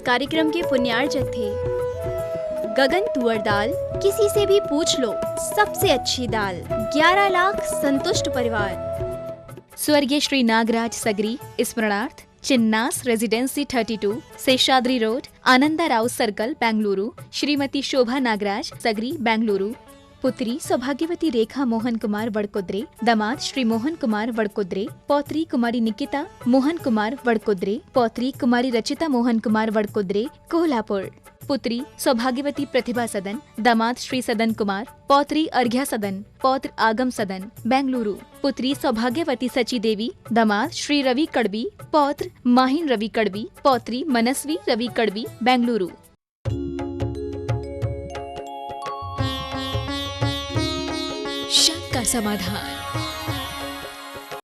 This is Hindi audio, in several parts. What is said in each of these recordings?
कार्यक्रम के पुण्यार्चक थे। गगन तुअर दाल, किसी से भी पूछ लो सबसे अच्छी दाल। 11 लाख संतुष्ट परिवार। स्वर्गीय श्री नागराज सगरी स्मरणार्थ Chinnas residency 32, Seshadri road, Ananda Rao circle, Bengaluru. Shrimati Shobha Nagaraj Sagari, Bengaluru. पुत्री सौभाग्यवती रेखा मोहन कुमार वड़कुद्रे, दामाद श्री मोहन कुमार वड़कुद्रे, पौत्री कुमारी निकिता मोहन कुमार वड़कुद्रे, पौत्री कुमारी रचिता मोहन कुमार वड़कुद्रे, कोल्हापुर। पुत्री सौभाग्यवती प्रतिभा सदन, दामाद श्री सदन कुमार, पौत्री अर्घ्या सदन, पौत्र आगम सदन, बेंगलुरु। पुत्री सौभाग्यवती सची देवी, दामाद श्री रवि कड़बी, पौत्र माहिन रवि कड़बी, पौत्री मनस्वी रवि कड़बी, बेंगलुरु। शंका समाधान।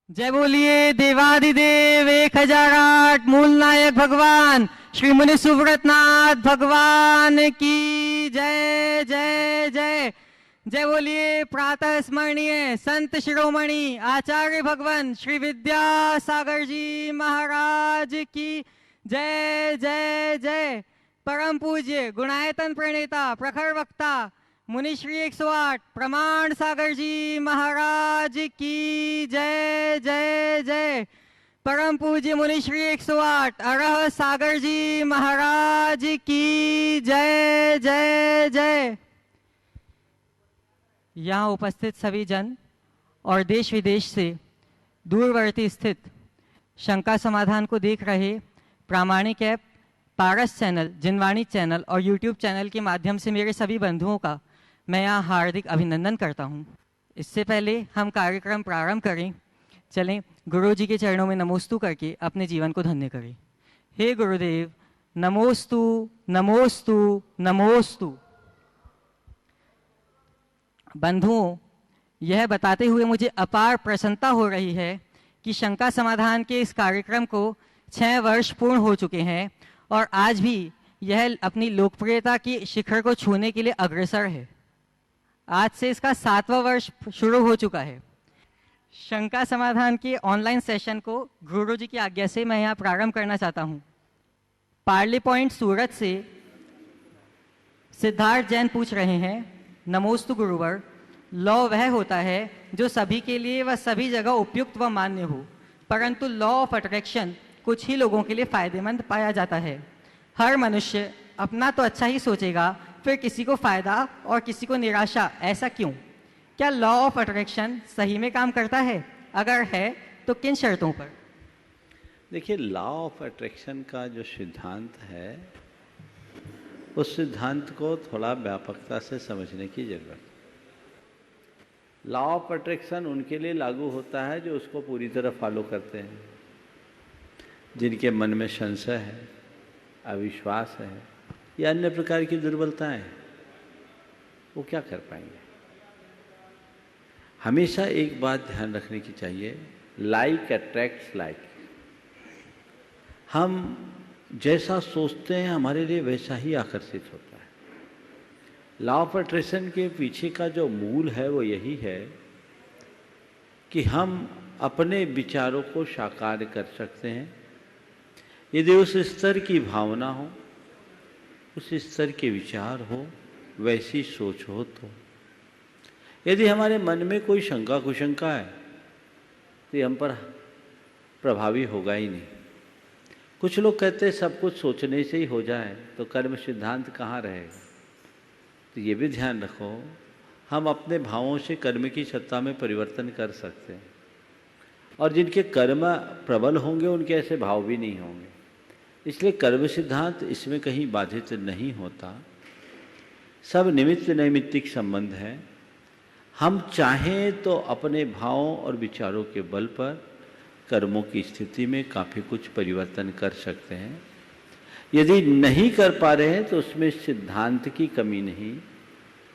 जय बोलिए देवादिदेव 1008 मूल नायक भगवान श्री मुनि सुव्रतनाथ भगवान की जय जय जय। जय बोलिए प्रातः स्मरणीय संत शिरोमणि आचार्य भगवान श्री विद्यासागर जी महाराज की जय जय जय। परम पूज्य गुणायतन प्रणेता प्रखर वक्ता मुनि श्री 108 प्रमाण सागर जी महाराज की जय जय जय। परम पूज्य मुनि श्री 108 अरह सागर जी महाराज की जय जय जय। यहाँ उपस्थित सभी जन और देश विदेश से दूरवर्ती स्थित शंका समाधान को देख रहे प्रामाणिक ऐप, पारस चैनल, जिनवाणी चैनल और यूट्यूब चैनल के माध्यम से मेरे सभी बंधुओं का मैं यहाँ हार्दिक अभिनंदन करता हूँ। इससे पहले हम कार्यक्रम प्रारंभ करें, चलें गुरु जी के चरणों में नमोस्तु करके अपने जीवन को धन्य करें। हे गुरुदेव, नमोस्तु नमोस्तु नमोस्तु। बंधुओं, यह बताते हुए मुझे अपार प्रसन्नता हो रही है कि शंका समाधान के इस कार्यक्रम को 6 वर्ष पूर्ण हो चुके हैं और आज भी यह अपनी लोकप्रियता की शिखर को छूने के लिए अग्रसर है। आज से इसका 7वां वर्ष शुरू हो चुका है। शंका समाधान के ऑनलाइन सेशन को गुरु जी की आज्ञा से मैं यहाँ प्रारंभ करना चाहता हूँ। पार्ले पॉइंट सूरत से सिद्धार्थ जैन पूछ रहे हैं, नमोस्तु गुरुवर। लॉ वह होता है जो सभी के लिए व सभी जगह उपयुक्त व मान्य हो, परंतु लॉ ऑफ अट्रैक्शन कुछ ही लोगों के लिए फायदेमंद पाया जाता है। हर मनुष्य अपना तो अच्छा ही सोचेगा, फिर किसी को फायदा और किसी को निराशा, ऐसा क्यों? क्या लॉ ऑफ अट्रैक्शन सही में काम करता है? अगर है तो किन शर्तों पर? देखिए, लॉ ऑफ अट्रैक्शन का जो सिद्धांत है, उस सिद्धांत को थोड़ा व्यापकता से समझने की जरूरत है। लॉ ऑफ अट्रैक्शन उनके लिए लागू होता है जो उसको पूरी तरह फॉलो करते हैं। जिनके मन में संशय है, अविश्वास है या अन्य प्रकार की दुर्बलताएं हैं, वो क्या कर पाएंगे? हमेशा एक बात ध्यान रखने की चाहिए, लाइक अट्रैक्ट्स लाइक। हम जैसा सोचते हैं हमारे लिए वैसा ही आकर्षित होता है। लॉ ऑफ अट्रैक्शन के पीछे का जो मूल है वो यही है कि हम अपने विचारों को साकार कर सकते हैं यदि उस स्तर की भावना हो, उस स्तर के विचार हो, वैसी सोच हो तो। यदि हमारे मन में कोई शंका कुशंका है तो ये हम पर प्रभावी होगा ही नहीं। कुछ लोग कहते हैं सब कुछ सोचने से ही हो जाए, तो कर्म सिद्धांत कहाँ रहेगा? तो ये भी ध्यान रखो, हम अपने भावों से कर्म की सत्ता में परिवर्तन कर सकते हैं, और जिनके कर्म प्रबल होंगे उनके ऐसे भाव भी नहीं होंगे। इसलिए कर्म सिद्धांत इसमें कहीं बाधित नहीं होता। सब निमित्त नैमित्तिक संबंध है। हम चाहें तो अपने भावों और विचारों के बल पर कर्मों की स्थिति में काफ़ी कुछ परिवर्तन कर सकते हैं। यदि नहीं कर पा रहे हैं तो उसमें सिद्धांत की कमी नहीं,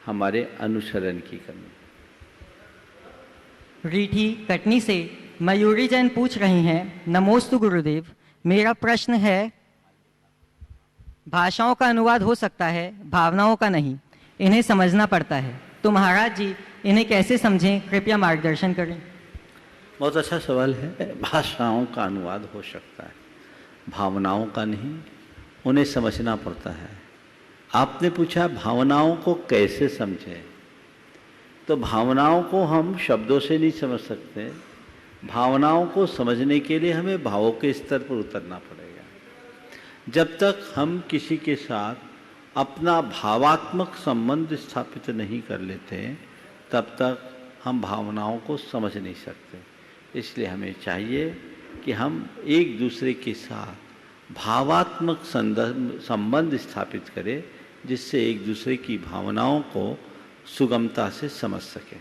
हमारे अनुसरण की कमी। रीठी कटनी से मयूरी जैन पूछ रही हैं, नमोस्तु गुरुदेव। मेरा प्रश्न है, भाषाओं का अनुवाद हो सकता है, भावनाओं का नहीं, इन्हें समझना पड़ता है, तो महाराज जी इन्हें कैसे समझें? कृपया मार्गदर्शन करें। बहुत अच्छा सवाल है। भाषाओं का अनुवाद हो सकता है, भावनाओं का नहीं। उन्हें समझना पड़ता है। आपने पूछा भावनाओं को कैसे समझें, तो भावनाओं को हम शब्दों से नहीं समझ सकते। भावनाओं को समझने के लिए हमें भावों के स्तर पर उतरना पड़ेगा। जब तक हम किसी के साथ अपना भावात्मक संबंध स्थापित नहीं कर लेते तब तक हम भावनाओं को समझ नहीं सकते। इसलिए हमें चाहिए कि हम एक दूसरे के साथ भावात्मक संबंध स्थापित करें, जिससे एक दूसरे की भावनाओं को सुगमता से समझ सकें।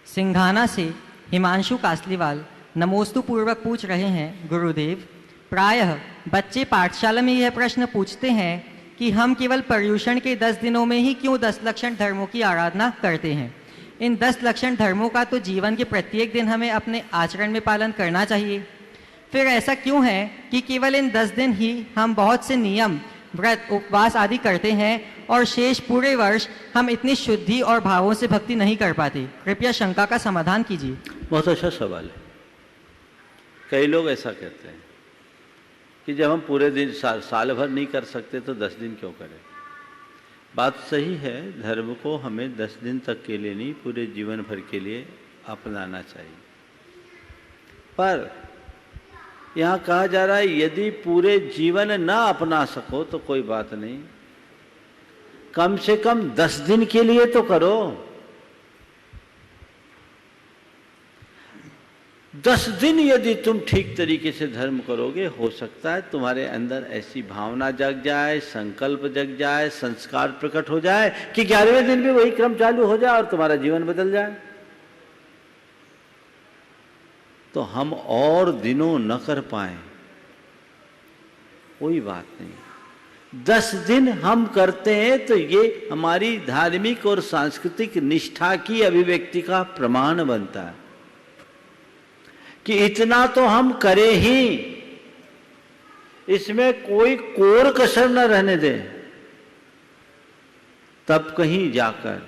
सिंघाना से हिमांशु कासलीवाल नमोस्तु पूर्वक पूछ रहे हैं, गुरुदेव, प्रायः बच्चे पाठशाला में यह प्रश्न पूछते हैं कि हम केवल पर्युषण के 10 दिनों में ही क्यों 10 लक्षण धर्मों की आराधना करते हैं। इन 10 लक्षण धर्मों का तो जीवन के प्रत्येक दिन हमें अपने आचरण में पालन करना चाहिए। फिर ऐसा क्यों है कि केवल इन 10 दिन ही हम बहुत से नियम, व्रत, उपवास आदि करते हैं और शेष पूरे वर्ष हम इतनी शुद्धि और भावों से भक्ति नहीं कर पाते? कृपया शंका का समाधान कीजिए। बहुत अच्छा सवाल है। कई लोग ऐसा कहते हैं कि जब हम पूरे दिन साल भर नहीं कर सकते तो 10 दिन क्यों करें। बात सही है, धर्म को हमें 10 दिन तक के लिए नहीं, पूरे जीवन भर के लिए अपनाना चाहिए। पर यहाँ कहा जा रहा है यदि पूरे जीवन ना अपना सको तो कोई बात नहीं, कम से कम 10 दिन के लिए तो करो। 10 दिन यदि तुम ठीक तरीके से धर्म करोगे, हो सकता है तुम्हारे अंदर ऐसी भावना जग जाए, संकल्प जग जाए, संस्कार प्रकट हो जाए कि 11वें दिन भी वही क्रम चालू हो जाए और तुम्हारा जीवन बदल जाए। तो हम और दिनों न कर पाए कोई बात नहीं, 10 दिन हम करते हैं तो ये हमारी धार्मिक और सांस्कृतिक निष्ठा की अभिव्यक्ति का प्रमाण बनता है कि इतना तो हम करें ही, इसमें कोई कोर कसर न रहने दें। तब कहीं जाकर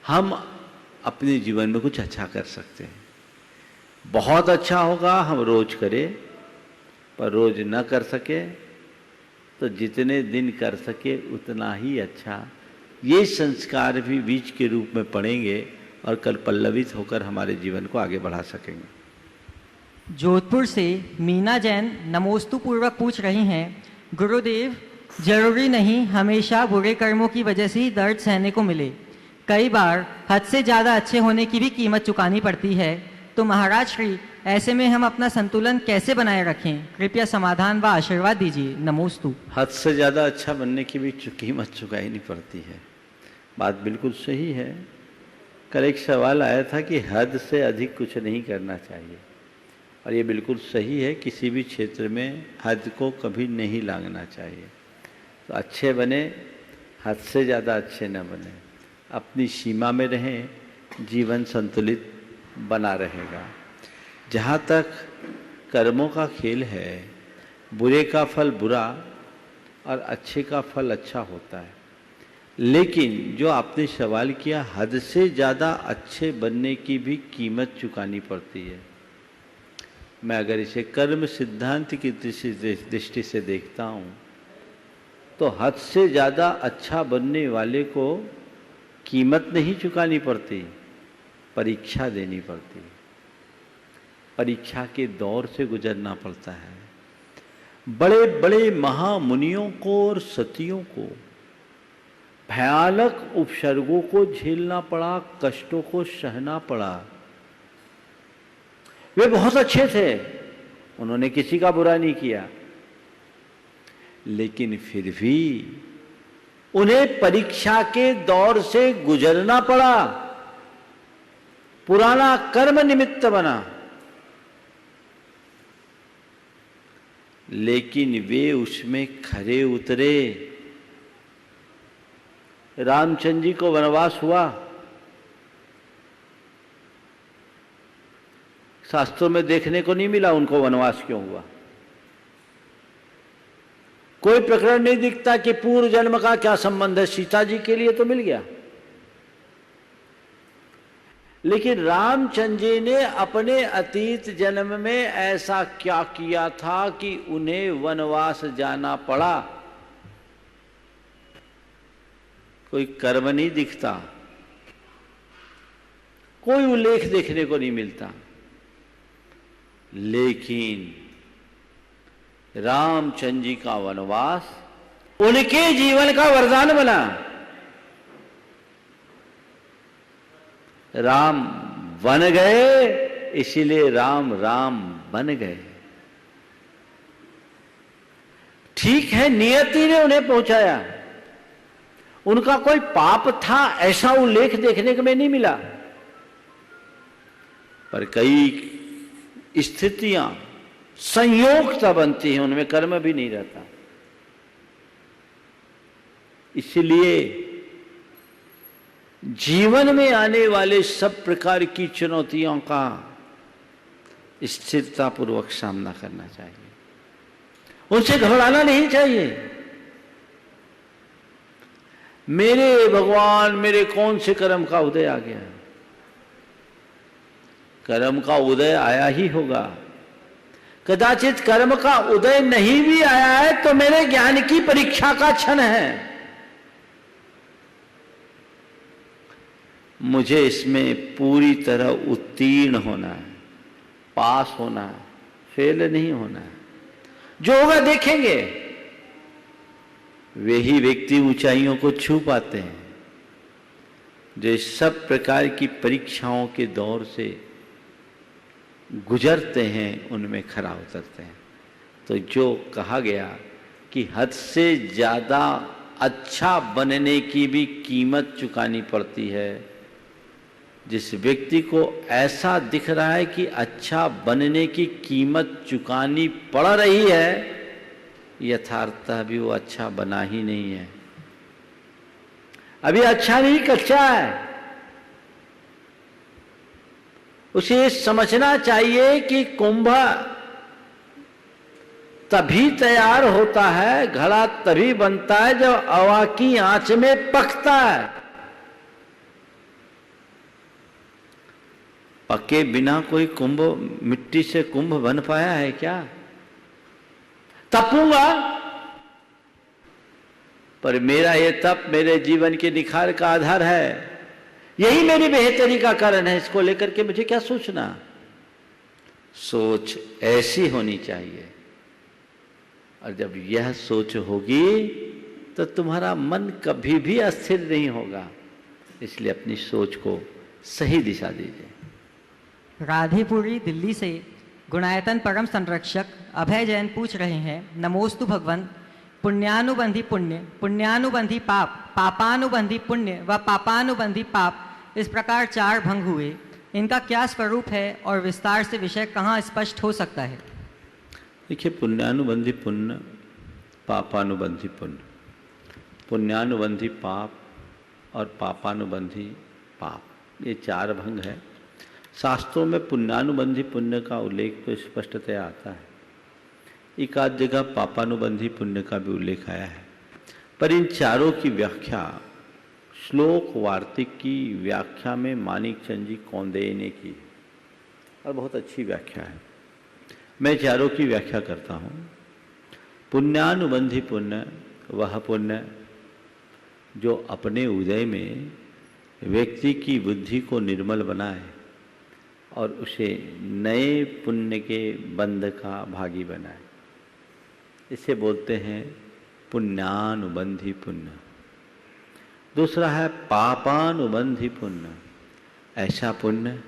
हम अपने जीवन में कुछ अच्छा कर सकते हैं। बहुत अच्छा होगा हम रोज करें, पर रोज न कर सके तो जितने दिन कर सके उतना ही अच्छा। ये संस्कार भी बीज के रूप में पड़ेंगे और कल पल्लवित होकर हमारे जीवन को आगे बढ़ा सकेंगे। जोधपुर से मीना जैन नमोस्तु पूर्वक पूछ रही हैं, गुरुदेव, जरूरी नहीं हमेशा बुरे कर्मों की वजह से ही दर्द सहने को मिले, कई बार हद से ज़्यादा अच्छे होने की भी कीमत चुकानी पड़ती है। तो महाराज श्री, ऐसे में हम अपना संतुलन कैसे बनाए रखें? कृपया समाधान व आशीर्वाद दीजिए। नमोस्तु। हद से ज़्यादा अच्छा बनने की भी कीमत चुकाई नहीं पड़ती है। बात बिल्कुल सही है। कल एक सवाल आया था कि हद से अधिक कुछ नहीं करना चाहिए, और ये बिल्कुल सही है। किसी भी क्षेत्र में हद को कभी नहीं लांघना चाहिए। तो अच्छे बने, हद से ज़्यादा अच्छे न बने, अपनी सीमा में रहें, जीवन संतुलित बना रहेगा। जहाँ तक कर्मों का खेल है, बुरे का फल बुरा और अच्छे का फल अच्छा होता है। लेकिन जो आपने सवाल किया, हद से ज़्यादा अच्छे बनने की भी कीमत चुकानी पड़ती है। मैं अगर इसे कर्म सिद्धांत की दृष्टि से देखता हूँ तो हद से ज़्यादा अच्छा बनने वाले को कीमत नहीं चुकानी पड़ती, परीक्षा देनी पड़ती है। परीक्षा के दौर से गुजरना पड़ता है। बड़े बड़े महामुनियों को और सतियों को भयानक उपसर्गों को झेलना पड़ा, कष्टों को सहना पड़ा। वे बहुत अच्छे थे, उन्होंने किसी का बुरा नहीं किया, लेकिन फिर भी उन्हें परीक्षा के दौर से गुजरना पड़ा। पुराना कर्म निमित्त बना, लेकिन वे उसमें खरे उतरे। रामचंद्र जी को वनवास हुआ, शास्त्रों में देखने को नहीं मिला उनको वनवास क्यों हुआ। कोई प्रकरण नहीं दिखता कि पूर्व जन्म का क्या संबंध है। सीता जी के लिए तो मिल गया, लेकिन रामचंद्र जी ने अपने अतीत जन्म में ऐसा क्या किया था कि उन्हें वनवास जाना पड़ा? कोई कर्म नहीं दिखता, कोई उल्लेख देखने को नहीं मिलता, लेकिन रामचंद्र जी का वनवास उनके जीवन का वरदान बना। राम बन गए, इसीलिए राम राम बन गए। ठीक है, नियति ने उन्हें पहुंचाया, उनका कोई पाप था ऐसा उल्लेख देखने को में नहीं मिला, पर कई स्थितियां संयोगता बनती हैं, उनमें कर्म भी नहीं रहता। इसलिए जीवन में आने वाले सब प्रकार की चुनौतियों का स्थिरता पूर्वक सामना करना चाहिए, उनसे घबराना नहीं चाहिए। मेरे भगवान, मेरे कौन से कर्म का उदय आ गया? कर्म का उदय आया ही होगा। कदाचित कर्म का उदय नहीं भी आया है तो मेरे ज्ञान की परीक्षा का क्षण है। मुझे इसमें पूरी तरह उत्तीर्ण होना है, पास होना है, फेल नहीं होना है। जो होगा देखेंगे। वे ही व्यक्ति ऊंचाइयों को छू पाते हैं जो इस सब प्रकार की परीक्षाओं के दौर से गुजरते हैं, उनमें खरा उतरते हैं। तो जो कहा गया कि हद से ज्यादा अच्छा बनने की भी कीमत चुकानी पड़ती है, जिस व्यक्ति को ऐसा दिख रहा है कि अच्छा बनने की कीमत चुकानी पड़ रही है, यथार्थतः भी वो अच्छा बना ही नहीं है, अभी अच्छा नहीं, कच्चा है। उसे समझना चाहिए कि कुंभ तभी तैयार होता है, घड़ा तभी बनता है जब हवा की आंच में पकता है। पके बिना कोई कुंभ, मिट्टी से कुंभ बन पाया है क्या? तपूंगा, पर मेरा ये तप मेरे जीवन के निखार का आधार है, यही मेरी बेहतरी का कारण है। इसको लेकर के मुझे क्या सोचना? सोच ऐसी होनी चाहिए, और जब यह सोच होगी तो तुम्हारा मन कभी भी अस्थिर नहीं होगा। इसलिए अपनी सोच को सही दिशा दीजिए। राधेपुरी दिल्ली से गुणायतन परम संरक्षक अभय जैन पूछ रहे हैं, नमोस्तु भगवन। पुण्यानुबंधी पुण्य, पुण्यानुबंधी पाप, पापानुबंधी पुण्य व पापानुबंधी पाप, इस प्रकार चार भंग हुए। इनका क्या स्वरूप है और विस्तार से विषय कहाँ स्पष्ट हो सकता है? देखिए, पुण्यानुबंधी पुण्य, पापानुबंधी पुण्य, पुण्यानुबंधी पाप और पापानुबंधी पाप, ये चार भंग है। शास्त्रों में पुण्यानुबंधी पुण्य का उल्लेख तो स्पष्टतया आता है, एक आध जगह पापानुबंधी पुण्य का भी उल्लेख आया है, पर इन चारों की व्याख्या श्लोक वार्तिक की व्याख्या में माणिकचंद जी कौंदेय ने की, और बहुत अच्छी व्याख्या है। मैं चारों की व्याख्या करता हूँ। पुण्यानुबंधी पुण्य वह पुण्य जो अपने उदय में व्यक्ति की बुद्धि को निर्मल बनाए और उसे नए पुण्य के बंध का भागी बनाए, इसे बोलते हैं पुण्यानुबंधी पुण्य। दूसरा है पापानुबंधी पुण्य, ऐसा पुण्य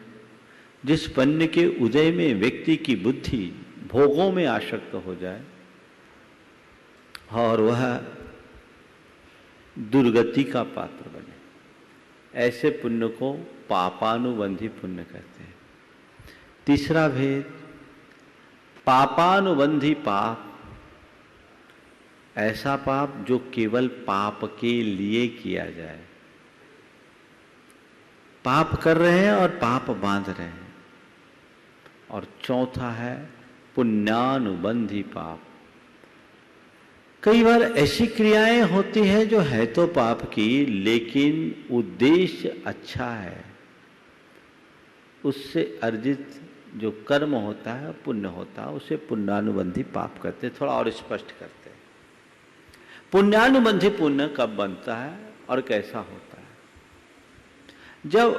जिस पुण्य के उदय में व्यक्ति की बुद्धि भोगों में आसक्त हो जाए और वह दुर्गति का पात्र बने, ऐसे पुण्य को पापानुबंधी पुण्य कहते हैं। तीसरा भेद पापानुबंधी पाप, ऐसा पाप जो केवल पाप के लिए किया जाए, पाप कर रहे हैं और पाप बांध रहे हैं। और चौथा है पुण्यानुबंधी पाप, कई बार ऐसी क्रियाएं होती हैं जो है तो पाप की, लेकिन उद्देश्य अच्छा है, उससे अर्जित जो कर्म होता है, पुण्य होता है, उसे पुण्यानुबंधी पाप कहते हैं। थोड़ा और स्पष्ट करते हैं, पुण्यानुबंधी पुण्य कब बनता है और कैसा होता है? जब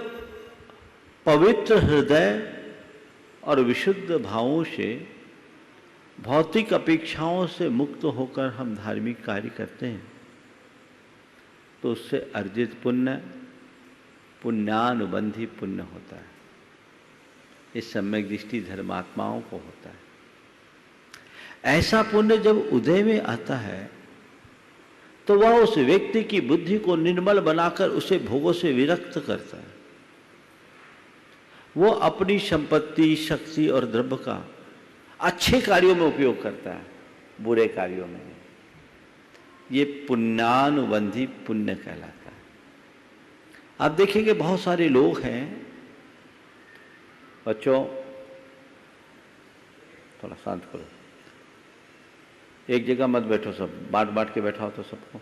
पवित्र हृदय और विशुद्ध भावों से, भौतिक अपेक्षाओं से मुक्त होकर हम धार्मिक कार्य करते हैं, तो उससे अर्जित पुण्य पुण्यानुबंधी पुण्य होता है। इस सम्यक दृष्टि धर्मात्माओं को होता है। ऐसा पुण्य जब उदय में आता है तो वह उस व्यक्ति की बुद्धि को निर्मल बनाकर उसे भोगों से विरक्त करता है। वो अपनी संपत्ति, शक्ति और द्रव्य का अच्छे कार्यों में उपयोग करता है, बुरे कार्यों में। ये पुण्यानुबंधी पुण्य कहलाता है। आप देखिए बहुत सारे लोग हैं, बच्चों थोड़ा शांत करो, एक जगह मत बैठो, सब बांट बांट के बैठा हो तो सबको,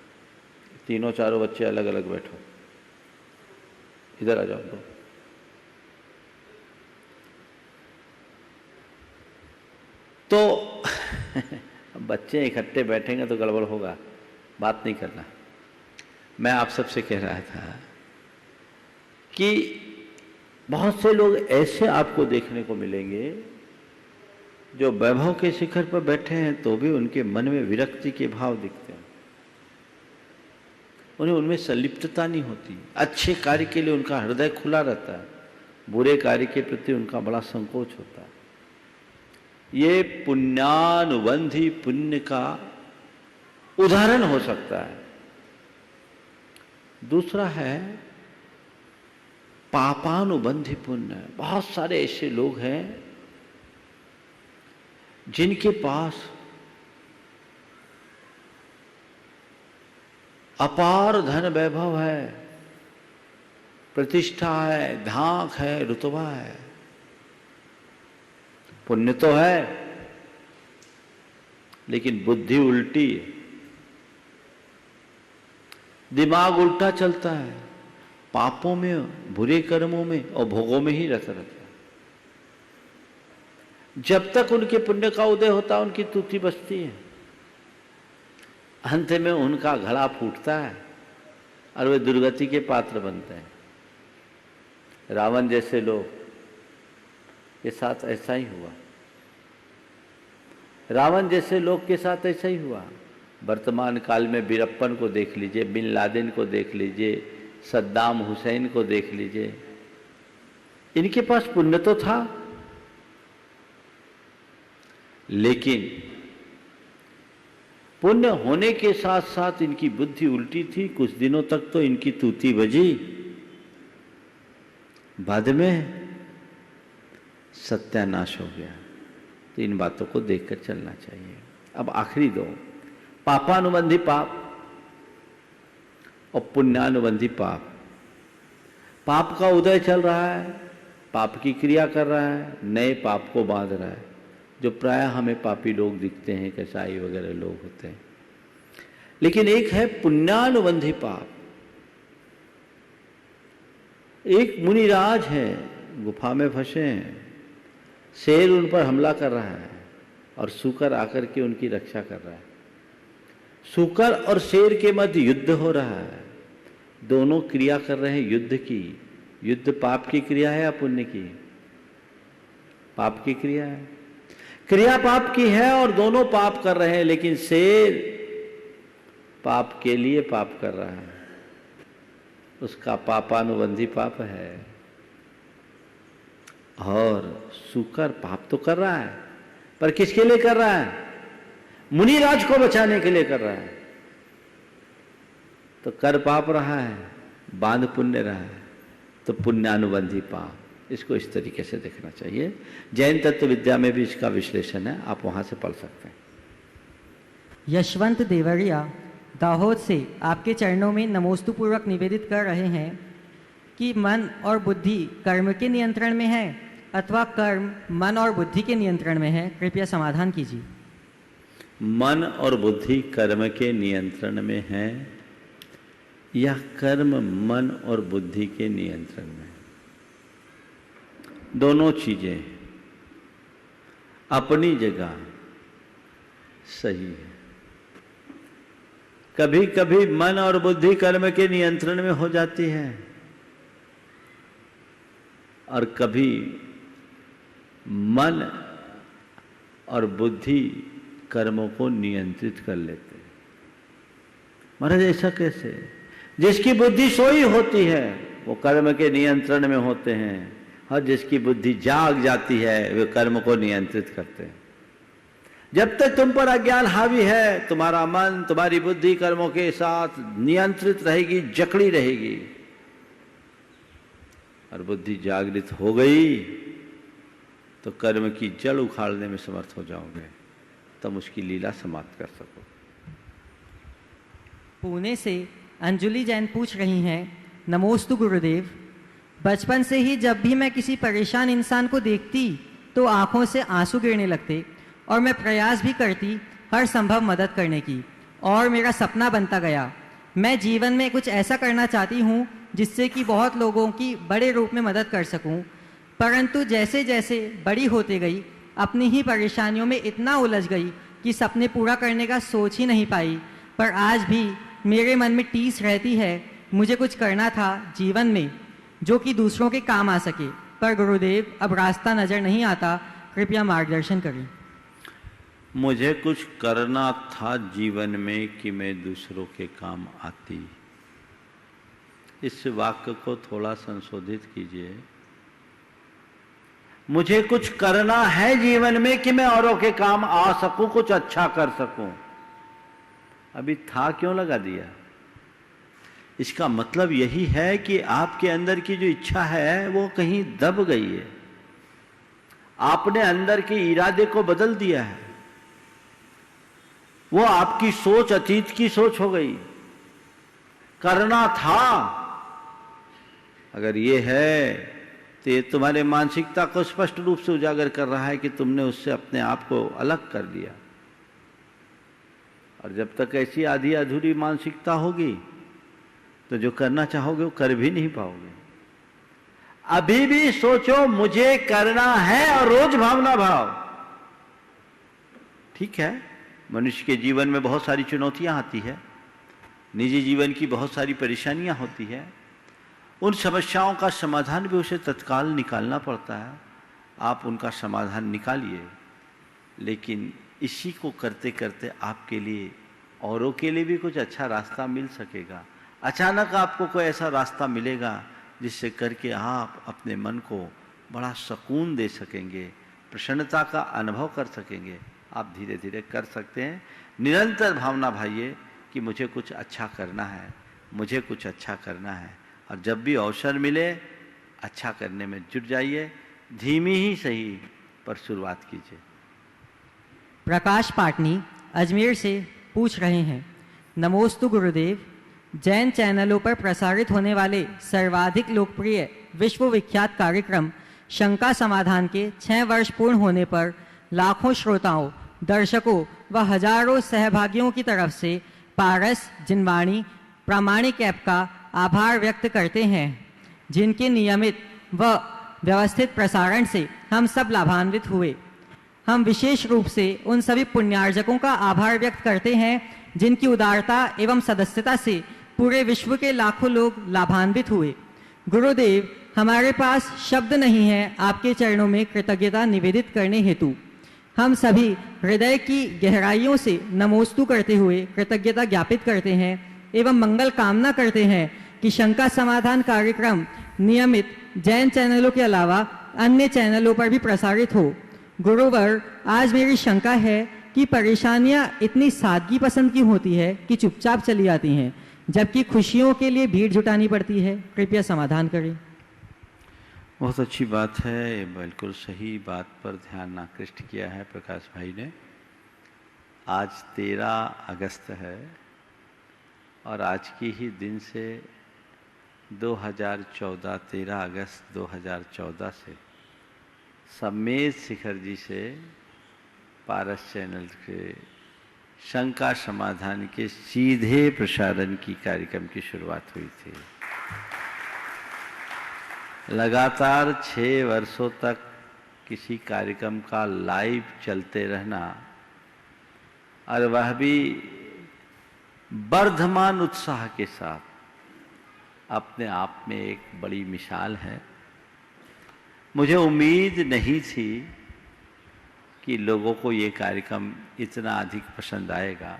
तीनों चारों बच्चे अलग अलग बैठो, इधर आ जाओ दो। तो बच्चे इकट्ठे बैठेंगे तो गड़बड़ होगा, बात नहीं करना। मैं आप सबसे कह रहा था कि बहुत से लोग ऐसे आपको देखने को मिलेंगे जो वैभव के शिखर पर बैठे हैं तो भी उनके मन में विरक्ति के भाव दिखते हैं, उन्हें उनमें संलिप्तता नहीं होती। अच्छे कार्य के लिए उनका हृदय खुला रहता है, बुरे कार्य के प्रति उनका बड़ा संकोच होता है। ये पुण्यानुबंधी पुण्य का उदाहरण हो सकता है। दूसरा है पापानुबंधी पुण्य। बहुत सारे ऐसे लोग हैं जिनके पास अपार धन वैभव है, प्रतिष्ठा है, धाक है, रुतबा है, पुण्य तो है लेकिन बुद्धि उल्टी है, दिमाग उल्टा चलता है, पापों में, बुरे कर्मों में और भोगों में ही रहता रहता है। जब तक उनके पुण्य का उदय होता है उनकी तूती बचती है, अंत में उनका घड़ा फूटता है और वे दुर्गति के पात्र बनते हैं। रावण जैसे लोग के साथ ऐसा ही हुआ, रावण जैसे लोग के साथ ऐसा ही हुआ। वर्तमान काल में वीरप्पन को देख लीजिए, बिन लादेन को देख लीजिए, सद्दाम हुसैन को देख लीजिए, इनके पास पुण्य तो था लेकिन पुण्य होने के साथ साथ इनकी बुद्धि उल्टी थी। कुछ दिनों तक तो इनकी तूती बजी, बाद में सत्यानाश हो गया। तो इन बातों को देखकर चलना चाहिए। अब आखिरी दो, पापानुबंधी पाप और पुण्यानुबंधी पाप। पाप का उदय चल रहा है, पाप की क्रिया कर रहा है, नए पाप को बांध रहा है, जो प्रायः हमें पापी लोग दिखते हैं, कसाई वगैरह लोग होते हैं। लेकिन एक है पुण्यानुबंधी पाप। एक मुनिराज है, गुफा में फंसे हैं, शेर उन पर हमला कर रहा है और सूकर आकर के उनकी रक्षा कर रहा है। सूकर और शेर के मध्य युद्ध हो रहा है, दोनों क्रिया कर रहे हैं युद्ध की। युद्ध पाप की क्रिया है या पुण्य की? पाप की क्रिया है, क्रिया पाप की है और दोनों पाप कर रहे हैं। लेकिन शेर पाप के लिए पाप कर रहा है, उसका पापानुबंधी पाप है। और सूकर पाप तो कर रहा है, पर किसके लिए कर रहा है? मुनिराज को बचाने के लिए कर रहा है। तो कर पाप रहा है, बांध पुण्य रहा है, तो पुण्यानुबंधी पाप। इसको इस तरीके से देखना चाहिए। जैन तत्व विद्या में भी इसका विश्लेषण है, आप वहां से पढ़ सकते हैं। यशवंत देवरिया दाहोद से आपके चरणों में नमोस्तु पूर्वक निवेदित कर रहे हैं कि मन और बुद्धि कर्म के नियंत्रण में है अथवा कर्म मन और बुद्धि के नियंत्रण में है, कृपया समाधान कीजिए। मन और बुद्धि कर्म के नियंत्रण में है या कर्म मन और बुद्धि के नियंत्रण में? दोनों चीजें अपनी जगह सही है। कभी कभी मन और बुद्धि कर्म के नियंत्रण में हो जाती है और कभी मन और बुद्धि कर्मों को नियंत्रित कर लेते हैं। महाराज ऐसा कैसे? जिसकी बुद्धि सोई होती है वो कर्म के नियंत्रण में होते हैं और जिसकी बुद्धि जाग जाती है वे कर्म को नियंत्रित करते हैं। जब तक तुम पर अज्ञान हावी है, तुम्हारा मन तुम्हारी बुद्धि कर्मों के साथ नियंत्रित रहेगी, जकड़ी रहेगी। और बुद्धि जागृत हो गई तो कर्म की जड़ उखाड़ने में समर्थ हो जाओगे, तब उसकी लीला समाप्त कर सको। पुणे से अंजुली जैन पूछ रही हैं, नमोस्तु गुरुदेव। बचपन से ही जब भी मैं किसी परेशान इंसान को देखती तो आंखों से आंसू गिरने लगते और मैं प्रयास भी करती हर संभव मदद करने की, और मेरा सपना बनता गया। मैं जीवन में कुछ ऐसा करना चाहती हूँ जिससे कि बहुत लोगों की बड़े रूप में मदद कर सकूँ, परंतु जैसे जैसे बड़ी होते गई अपनी ही परेशानियों में इतना उलझ गई कि सपने पूरा करने का सोच ही नहीं पाई। पर आज भी मेरे मन में टीस रहती है, मुझे कुछ करना था जीवन में जो कि दूसरों के काम आ सके, पर गुरुदेव अब रास्ता नजर नहीं आता, कृपया मार्गदर्शन करें। मुझे कुछ करना था जीवन में कि मैं दूसरों के काम आती। इस वाक्य को थोड़ा संशोधित कीजिए। मुझे कुछ करना है जीवन में कि मैं औरों के काम आ सकूं, कुछ अच्छा कर सकूं। अभी था क्यों लगा दिया? इसका मतलब यही है कि आपके अंदर की जो इच्छा है वो कहीं दब गई है। आपने अंदर के इरादे को बदल दिया है। वो आपकी सोच अतीत की सोच हो गई। करना था अगर ये है तो ये तुम्हारे मानसिकता को स्पष्ट रूप से उजागर कर रहा है कि तुमने उससे अपने आप को अलग कर दिया। और जब तक ऐसी आधी अधूरी मानसिकता होगी तो जो करना चाहोगे वो कर भी नहीं पाओगे। अभी भी सोचो मुझे करना है और रोज भावना भाव। ठीक है, मनुष्य के जीवन में बहुत सारी चुनौतियां आती है, निजी जीवन की बहुत सारी परेशानियां होती है। उन समस्याओं का समाधान भी उसे तत्काल निकालना पड़ता है। आप उनका समाधान निकालिए, लेकिन इसी को करते करते आपके लिए औरों के लिए भी कुछ अच्छा रास्ता मिल सकेगा। अचानक आपको कोई ऐसा रास्ता मिलेगा जिससे करके आप अपने मन को बड़ा सुकून दे सकेंगे, प्रसन्नता का अनुभव कर सकेंगे। आप धीरे धीरे कर सकते हैं। निरंतर भावना भाइये कि मुझे कुछ अच्छा करना है, मुझे कुछ अच्छा करना है। और जब भी अवसर मिले अच्छा करने में जुट जाइए, धीमी ही सही पर शुरुआत कीजिए। प्रकाश पाटनी अजमेर से पूछ रहे हैं, नमोस्तु गुरुदेव। जैन चैनलों पर प्रसारित होने वाले सर्वाधिक लोकप्रिय विश्व विख्यात कार्यक्रम शंका समाधान के 6 वर्ष पूर्ण होने पर लाखों श्रोताओं, दर्शकों व हजारों सहभागियों की तरफ से पारस, जिनवाणी, प्रामाणिक ऐप का आभार व्यक्त करते हैं, जिनके नियमित व व्यवस्थित प्रसारण से हम सब लाभान्वित हुए। हम विशेष रूप से उन सभी पुण्यार्जकों का आभार व्यक्त करते हैं जिनकी उदारता एवं सदस्यता से पूरे विश्व के लाखों लोग लाभान्वित हुए। गुरुदेव, हमारे पास शब्द नहीं है आपके चरणों में कृतज्ञता निवेदित करने हेतु। हम सभी हृदय की गहराइयों से नमोस्तु करते हुए कृतज्ञता ज्ञापित करते हैं एवं मंगल कामना करते हैं कि शंका समाधान कार्यक्रम नियमित जैन चैनलों के अलावा अन्य चैनलों पर भी प्रसारित हो। गुरुवर, आज मेरी शंका है कि परेशानियां इतनी सादगी पसंद की होती है कि चुपचाप चली आती हैं, जबकि खुशियों के लिए भीड़ जुटानी पड़ती है। कृपया समाधान करें। बहुत अच्छी बात है, बिल्कुल सही बात पर ध्यान आकृष्ट किया है प्रकाश भाई ने। आज 13 अगस्त है और आज की ही दिन से 2014 13 अगस्त 2014 से सम्मेद शिखर जी से पारस चैनल के शंका समाधान के सीधे प्रसारण की कार्यक्रम की शुरुआत हुई थी। लगातार 6 वर्षों तक किसी कार्यक्रम का लाइव चलते रहना और वह भी वर्धमान उत्साह के साथ अपने आप में एक बड़ी मिसाल है। मुझे उम्मीद नहीं थी कि लोगों को ये कार्यक्रम इतना अधिक पसंद आएगा,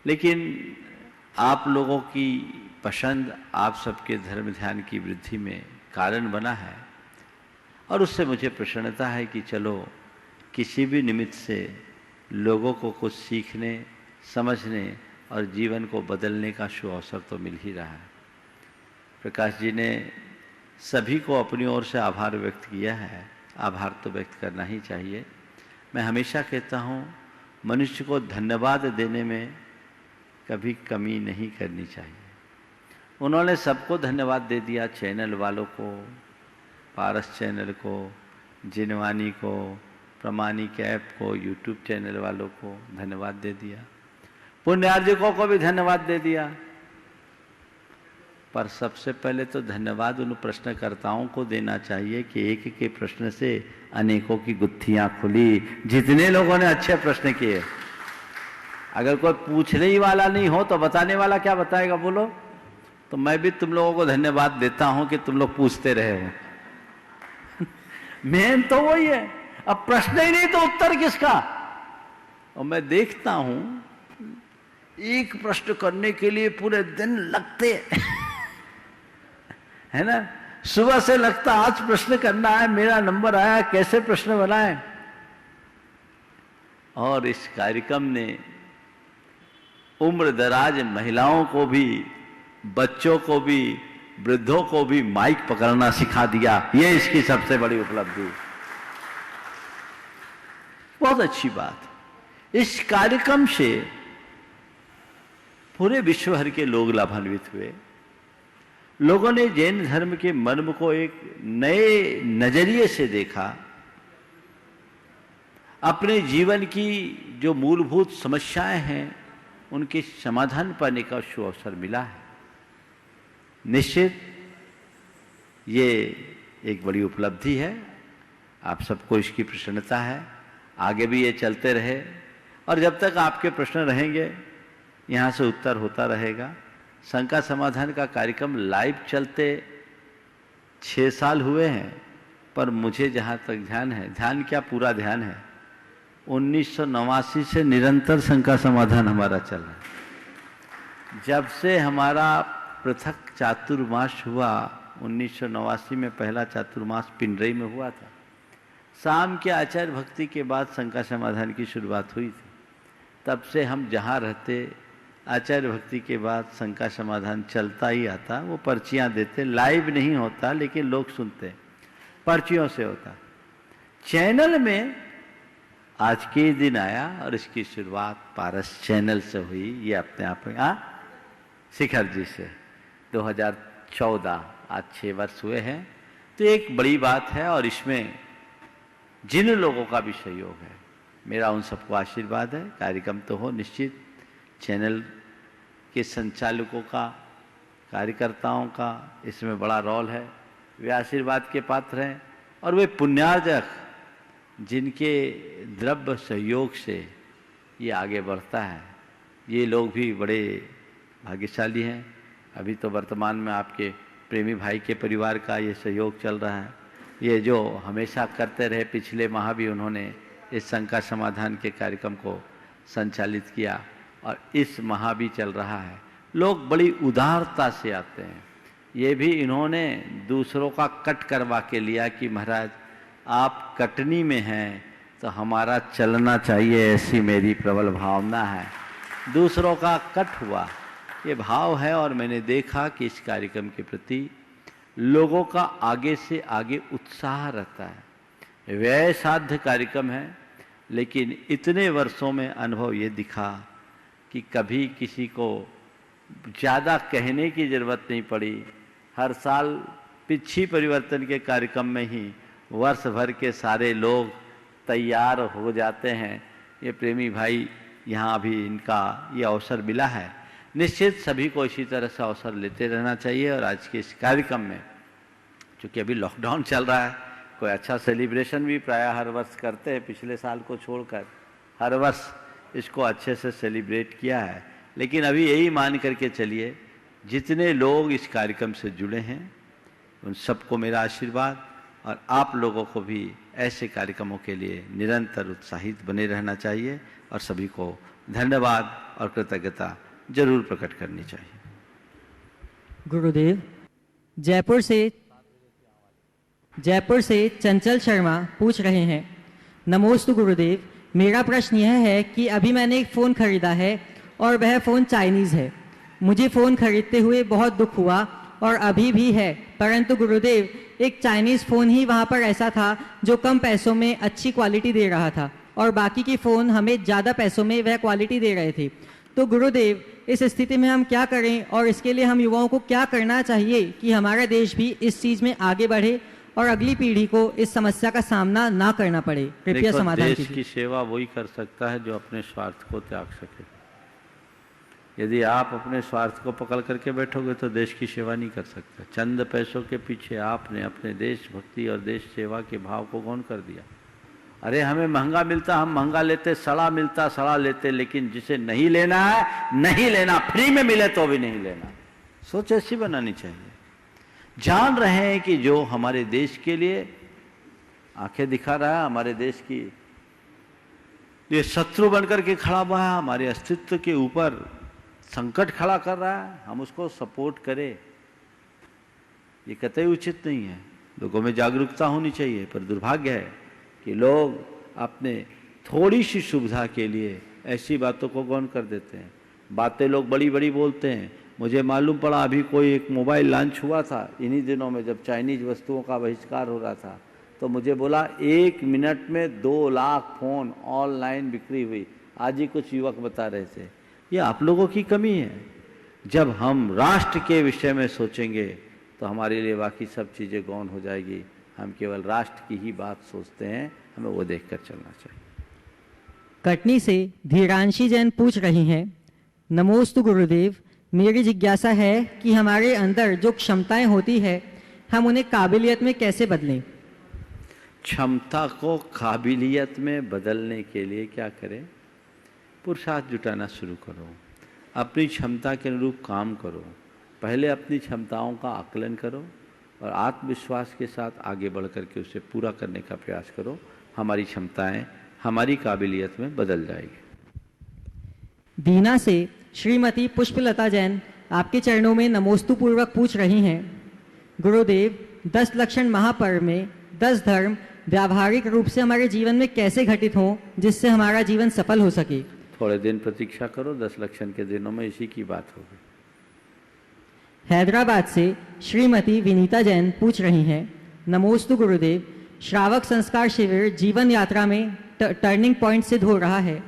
लेकिन आप लोगों की पसंद आप सबके धर्म ध्यान की वृद्धि में कारण बना है और उससे मुझे प्रसन्नता है कि चलो किसी भी निमित्त से लोगों को कुछ सीखने, समझने और जीवन को बदलने का शुभ अवसर तो मिल ही रहा है। प्रकाश जी ने सभी को अपनी ओर से आभार व्यक्त किया है, आभार तो व्यक्त करना ही चाहिए। मैं हमेशा कहता हूँ मनुष्य को धन्यवाद देने में कभी कमी नहीं करनी चाहिए। उन्होंने सबको धन्यवाद दे दिया, चैनल वालों को, पारस चैनल को, जिनवानी को, प्रमाणिक ऐप को, यूट्यूब चैनल वालों को धन्यवाद दे दिया, पुण्यार्जकों को भी धन्यवाद दे दिया। पर सबसे पहले तो धन्यवाद उन प्रश्नकर्ताओं को देना चाहिए कि एक के प्रश्न से अनेकों की गुत्थियां खुली। जितने लोगों ने अच्छे प्रश्न किए, अगर कोई पूछने ही वाला नहीं हो तो बताने वाला क्या बताएगा, बोलो। तो मैं भी तुम लोगों को धन्यवाद देता हूं कि तुम लोग पूछते रहे हो। मेन तो वही है, अब प्रश्न ही नहीं तो उत्तर किसका। और मैं देखता हूं एक प्रश्न करने के लिए पूरे दिन लगते है ना, सुबह से लगता आज प्रश्न करना है, मेरा नंबर आया, कैसे प्रश्न बनाए। और इस कार्यक्रम ने उम्र दराज महिलाओं को भी, बच्चों को भी, वृद्धों को भी माइक पकड़ना सिखा दिया। ये इसकी सबसे बड़ी उपलब्धि, बहुत अच्छी बात। इस कार्यक्रम से पूरे विश्व भर के लोग लाभान्वित हुए। लोगों ने जैन धर्म के मर्म को एक नए नजरिए से देखा। अपने जीवन की जो मूलभूत समस्याएं हैं उनके समाधान पाने का शुभ अवसर मिला है। निश्चित ये एक बड़ी उपलब्धि है, आप सबको इसकी प्रसन्नता है। आगे भी ये चलते रहे और जब तक आपके प्रश्न रहेंगे यहाँ से उत्तर होता रहेगा। शंका समाधान का कार्यक्रम लाइव चलते 6 साल हुए हैं, पर मुझे जहाँ तक ध्यान है, ध्यान क्या पूरा ध्यान है, 1989 से निरंतर शंका समाधान हमारा चल रहा है। जब से हमारा पृथक चातुर्मास हुआ, 1989 में पहला चातुर्मास पिंडरई में हुआ था। शाम के आचार्य भक्ति के बाद शंका समाधान की शुरुआत हुई थी। तब से हम जहाँ रहते आचार्य भक्ति के बाद शंका समाधान चलता ही आता। वो पर्चियाँ देते, लाइव नहीं होता लेकिन लोग सुनते, पर्चियों से होता। चैनल में आज के दिन आया और इसकी शुरुआत पारस चैनल से हुई। ये अपने आप में शिखर जी से 2014, आज 6 वर्ष हुए हैं। तो एक बड़ी बात है और इसमें जिन लोगों का भी सहयोग है, मेरा उन सबको आशीर्वाद है। कार्यक्रम तो हो निश्चित, चैनल के संचालकों का, कार्यकर्ताओं का इसमें बड़ा रोल है। वे आशीर्वाद के पात्र हैं और वे पुण्यार्जक जिनके द्रव्य सहयोग से ये आगे बढ़ता है, ये लोग भी बड़े भाग्यशाली हैं। अभी तो वर्तमान में आपके प्रेमी भाई के परिवार का ये सहयोग चल रहा है। ये जो हमेशा करते रहे, पिछले माह भी उन्होंने इस शंका समाधान के कार्यक्रम को संचालित किया और इस माह भी चल रहा है। लोग बड़ी उदारता से आते हैं। ये भी इन्होंने दूसरों का कट करवा के लिया कि महाराज आप कटनी में हैं तो हमारा चलना चाहिए, ऐसी मेरी प्रबल भावना है। दूसरों का कट हुआ, ये भाव है। और मैंने देखा कि इस कार्यक्रम के प्रति लोगों का आगे से आगे उत्साह रहता है। व्यय साध्य कार्यक्रम है, लेकिन इतने वर्षों में अनुभव ये दिखा कि कभी किसी को ज़्यादा कहने की ज़रूरत नहीं पड़ी। हर साल पिछी परिवर्तन के कार्यक्रम में ही वर्ष भर के सारे लोग तैयार हो जाते हैं। ये प्रेमी भाई यहाँ भी इनका ये अवसर मिला है। निश्चित सभी को इसी तरह से अवसर लेते रहना चाहिए। और आज के इस कार्यक्रम में क्योंकि अभी लॉकडाउन चल रहा है, कोई अच्छा सेलिब्रेशन भी प्रायः हर वर्ष करते हैं, पिछले साल को छोड़कर हर वर्ष इसको अच्छे से सेलिब्रेट किया है। लेकिन अभी यही मान करके चलिए, जितने लोग इस कार्यक्रम से जुड़े हैं उन सबको मेरा आशीर्वाद, और आप लोगों को भी ऐसे कार्यक्रमों के लिए निरंतर उत्साहित बने रहना चाहिए और सभी को धन्यवाद और कृतज्ञता जरूर प्रकट करनी चाहिए। गुरुदेव, जयपुर से चंचल शर्मा पूछ रहे हैं, नमोस्तु गुरुदेव, मेरा प्रश्न यह है कि अभी मैंने एक फ़ोन खरीदा है और वह फ़ोन चाइनीज़ है। मुझे फ़ोन खरीदते हुए बहुत दुख हुआ और अभी भी है, परंतु गुरुदेव एक चाइनीज़ फ़ोन ही वहाँ पर ऐसा था जो कम पैसों में अच्छी क्वालिटी दे रहा था और बाकी के फ़ोन हमें ज़्यादा पैसों में वह क्वालिटी दे रहे थे। तो गुरुदेव, इस स्थिति में हम क्या करें और इसके लिए हम युवाओं को क्या करना चाहिए कि हमारा देश भी इस चीज़ में आगे बढ़े और अगली पीढ़ी को इस समस्या का सामना ना करना पड़े? कृपया समाधान कीजिए। देश की सेवा वही कर सकता है जो अपने स्वार्थ को त्याग सके। यदि आप अपने स्वार्थ को पकड़ करके बैठोगे तो देश की सेवा नहीं कर सकते। चंद पैसों के पीछे आपने अपने देशभक्ति और देश सेवा के भाव को गौण कर दिया। अरे हमें महंगा मिलता हम महंगा लेते, सड़ा मिलता सड़ा लेते, लेकिन जिसे नहीं लेना है नहीं लेना, फ्री में मिले तो भी नहीं लेना। सोच ऐसी बनानी चाहिए। जान रहे हैं कि जो हमारे देश के लिए आंखें दिखा रहा है, हमारे देश की ये शत्रु बनकर के खड़ा हुआ है, हमारे अस्तित्व के ऊपर संकट खड़ा कर रहा है, हम उसको सपोर्ट करें, ये कतई उचित नहीं है। लोगों में जागरूकता होनी चाहिए, पर दुर्भाग्य है कि लोग अपने थोड़ी सी सुविधा के लिए ऐसी बातों को गौण कर देते हैं। बातें लोग बड़ी बड़ी बोलते हैं। मुझे मालूम पड़ा अभी कोई एक मोबाइल लॉन्च हुआ था इन्हीं दिनों में, जब चाइनीज वस्तुओं का बहिष्कार हो रहा था, तो मुझे बोला 1 मिनट में 2 लाख फ़ोन ऑनलाइन बिक्री हुई। आज ही कुछ युवक बता रहे थे। ये आप लोगों की कमी है। जब हम राष्ट्र के विषय में सोचेंगे तो हमारे लिए बाकी सब चीज़ें गौण हो जाएगी। हम केवल राष्ट्र की ही बात सोचते हैं, हमें वो देखकर चलना चाहिए। कटनी से धीरांशी जैन पूछ रही हैं, नमोस्तु गुरुदेव, मेरी जिज्ञासा है कि हमारे अंदर जो क्षमताएं होती है हम उन्हें काबिलियत में कैसे बदलें? क्षमता को काबिलियत में बदलने के लिए क्या करें? पुरुषार्थ जुटाना शुरू करो, अपनी क्षमता के अनुरूप काम करो। पहले अपनी क्षमताओं का आकलन करो और आत्मविश्वास के साथ आगे बढ़ करके उसे पूरा करने का प्रयास करो। हमारी क्षमताएं हमारी काबिलियत में बदल जाएगी। दीना से श्रीमती पुष्पलता जैन आपके चरणों में नमोस्तु पूर्वक पूछ रही हैं, गुरुदेव, 10 लक्षण महापर्व में 10 धर्म व्यावहारिक रूप से हमारे जीवन में कैसे घटित हों जिससे हमारा जीवन सफल हो सके? थोड़े दिन प्रतीक्षा करो, 10 लक्षण के दिनों में इसी की बात होगी। हैदराबाद से श्रीमती विनीता जैन पूछ रही हैं, नमोस्तु गुरुदेव, श्रावक संस्कार शिविर जीवन यात्रा में टर्निंग पॉइंट सिद्ध हो रहा है।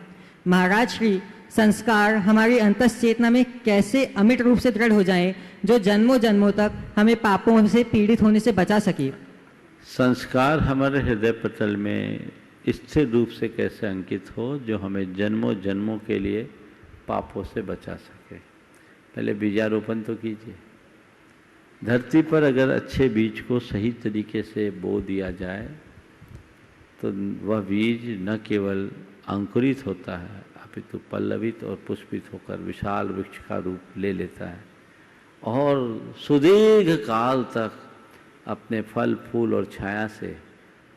महाराज श्री संस्कार हमारी अंतश्चेतना में कैसे अमिट रूप से दृढ़ हो जाएं जो जन्मों जन्मों तक हमें पापों से पीड़ित होने से बचा सके? संस्कार हमारे हृदय पटल में स्थिर रूप से कैसे अंकित हो जो हमें जन्मों जन्मों के लिए पापों से बचा सके। पहले बीजारोपण तो कीजिए। धरती पर अगर अच्छे बीज को सही तरीके से बो दिया जाए तो वह बीज न केवल अंकुरित होता है अपितु पल्लवित और पुष्पित होकर विशाल वृक्ष का रूप ले लेता है और सुदीर्घ काल तक अपने फल फूल और छाया से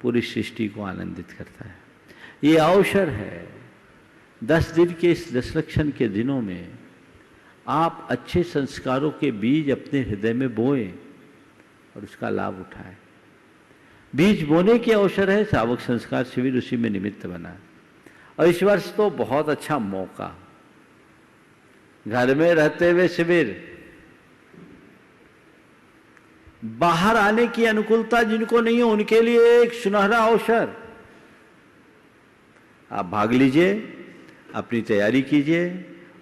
पूरी सृष्टि को आनंदित करता है। ये अवसर है 10 दिन के इस 10 लक्षण के दिनों में आप अच्छे संस्कारों के बीज अपने हृदय में बोएं और उसका लाभ उठाएं। बीज बोने के अवसर है। श्रावक संस्कार शिविर उसी में निमित्त बना है। और इस वर्ष तो बहुत अच्छा मौका, घर में रहते हुए शिविर, बाहर आने की अनुकूलता जिनको नहीं हो उनके लिए एक सुनहरा अवसर। आप भाग लीजिए, अपनी तैयारी कीजिए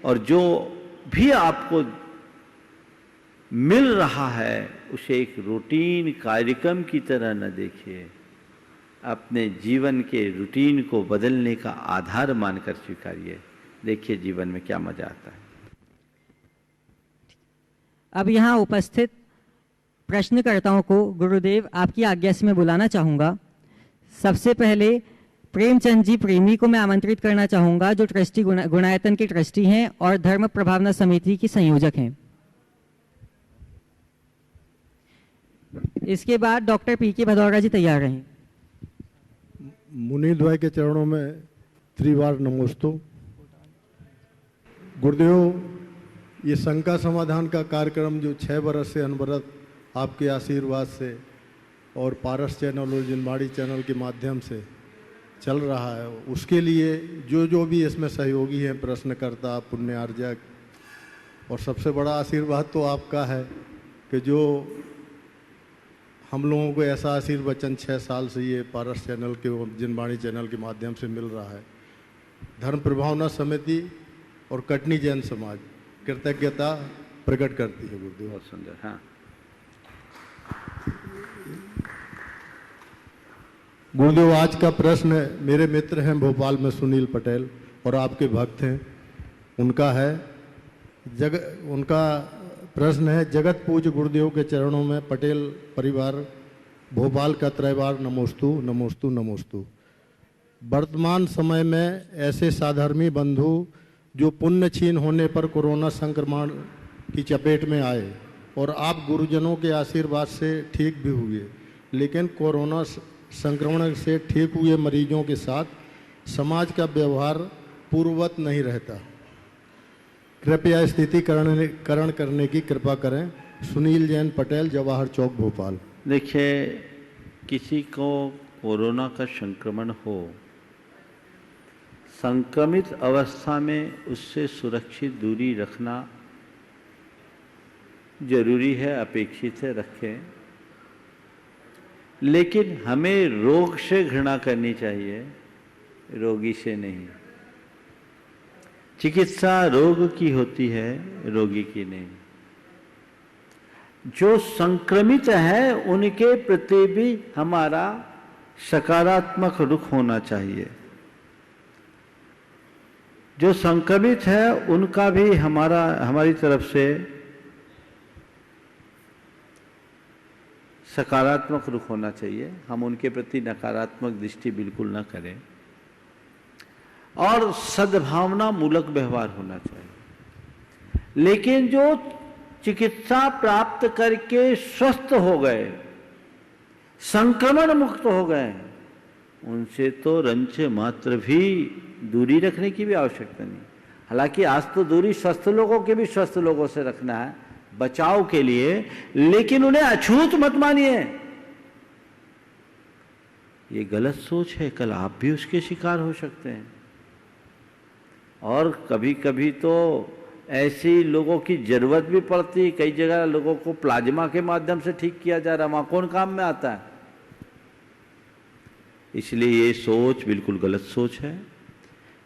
और जो भी आपको मिल रहा है उसे एक रूटीन कार्यक्रम की तरह न देखिए, अपने जीवन के रूटीन को बदलने का आधार मानकर स्वीकारिए। देखिए जीवन में क्या मजा आता है। अब यहाँ उपस्थित प्रश्नकर्ताओं को गुरुदेव आपकी आज्ञा से मैं बुलाना चाहूँगा। सबसे पहले प्रेमचंद जी प्रेमी को मैं आमंत्रित करना चाहूँगा, जो ट्रस्टी गुणायतन के ट्रस्टी हैं और धर्म प्रभावना समिति की संयोजक हैं। इसके बाद डॉक्टर पी.के. भदौरा जी तैयार रहें। मुनिद्वय के चरणों में त्रिवार नमोस्तु। गुरुदेव, ये शंका समाधान का कार्यक्रम जो 6 बरस से अनवरत आपके आशीर्वाद से और पारस चैनल और जिनवाड़ी चैनल के माध्यम से चल रहा है, उसके लिए जो भी इसमें सहयोगी हैं, प्रश्नकर्ता, पुण्यार्जक, और सबसे बड़ा आशीर्वाद तो आपका है कि जो हम लोगों को ऐसा आशीर्वचन 6 साल से ये पारस चैनल के और जिनवाणी चैनल के माध्यम से मिल रहा है। धर्म प्रभावना समिति और कटनी जैन समाज कृतज्ञता प्रकट करती है। गुरुदेव, बहुत सुंदर। हाँ, गुरुदेव, आज का प्रश्न मेरे मित्र हैं भोपाल में सुनील पटेल और आपके भक्त हैं, उनका है। उनका प्रश्न है, जगत पूज्य गुरुदेव के चरणों में पटेल परिवार भोपाल का त्रैवार नमोस्तु नमोस्तु नमोस्तु। वर्तमान समय में ऐसे साधर्मी बंधु जो पुण्य छीन होने पर कोरोना संक्रमण की चपेट में आए और आप गुरुजनों के आशीर्वाद से ठीक भी हुए, लेकिन कोरोना संक्रमण से ठीक हुए मरीजों के साथ समाज का व्यवहार पूर्ववत नहीं रहता। कृपया स्थितिकरण करने की कृपा करें। सुनील जैन पटेल, जवाहर चौक, भोपाल। देखिए, किसी को कोरोना का संक्रमण हो, संक्रमित अवस्था में उससे सुरक्षित दूरी रखना जरूरी है, अपेक्षित है, रखें। लेकिन हमें रोग से घृणा करनी चाहिए, रोगी से नहीं। चिकित्सा रोग की होती है, रोगी की नहीं। जो संक्रमित है उनके प्रति भी हमारा सकारात्मक रुख होना चाहिए। जो संक्रमित है उनका भी हमारी तरफ से सकारात्मक रुख होना चाहिए। हम उनके प्रति नकारात्मक दृष्टि बिल्कुल न करें और सद्भावना मूलक व्यवहार होना चाहिए। लेकिन जो चिकित्सा प्राप्त करके स्वस्थ हो गए, संक्रमण मुक्त हो गए, उनसे तो रंच मात्र भी दूरी रखने की भी आवश्यकता नहीं। हालांकि आज तो दूरी स्वस्थ लोगों के भी स्वस्थ लोगों से रखना है बचाव के लिए, लेकिन उन्हें अछूत मत मानिए। ये गलत सोच है, कल आप भी उसके शिकार हो सकते हैं। और कभी कभी तो ऐसी लोगों की जरूरत भी पड़ती है। कई जगह लोगों को प्लाज्मा के माध्यम से ठीक किया जा रहा है, वहां कौन काम में आता है? इसलिए ये सोच बिल्कुल गलत सोच है।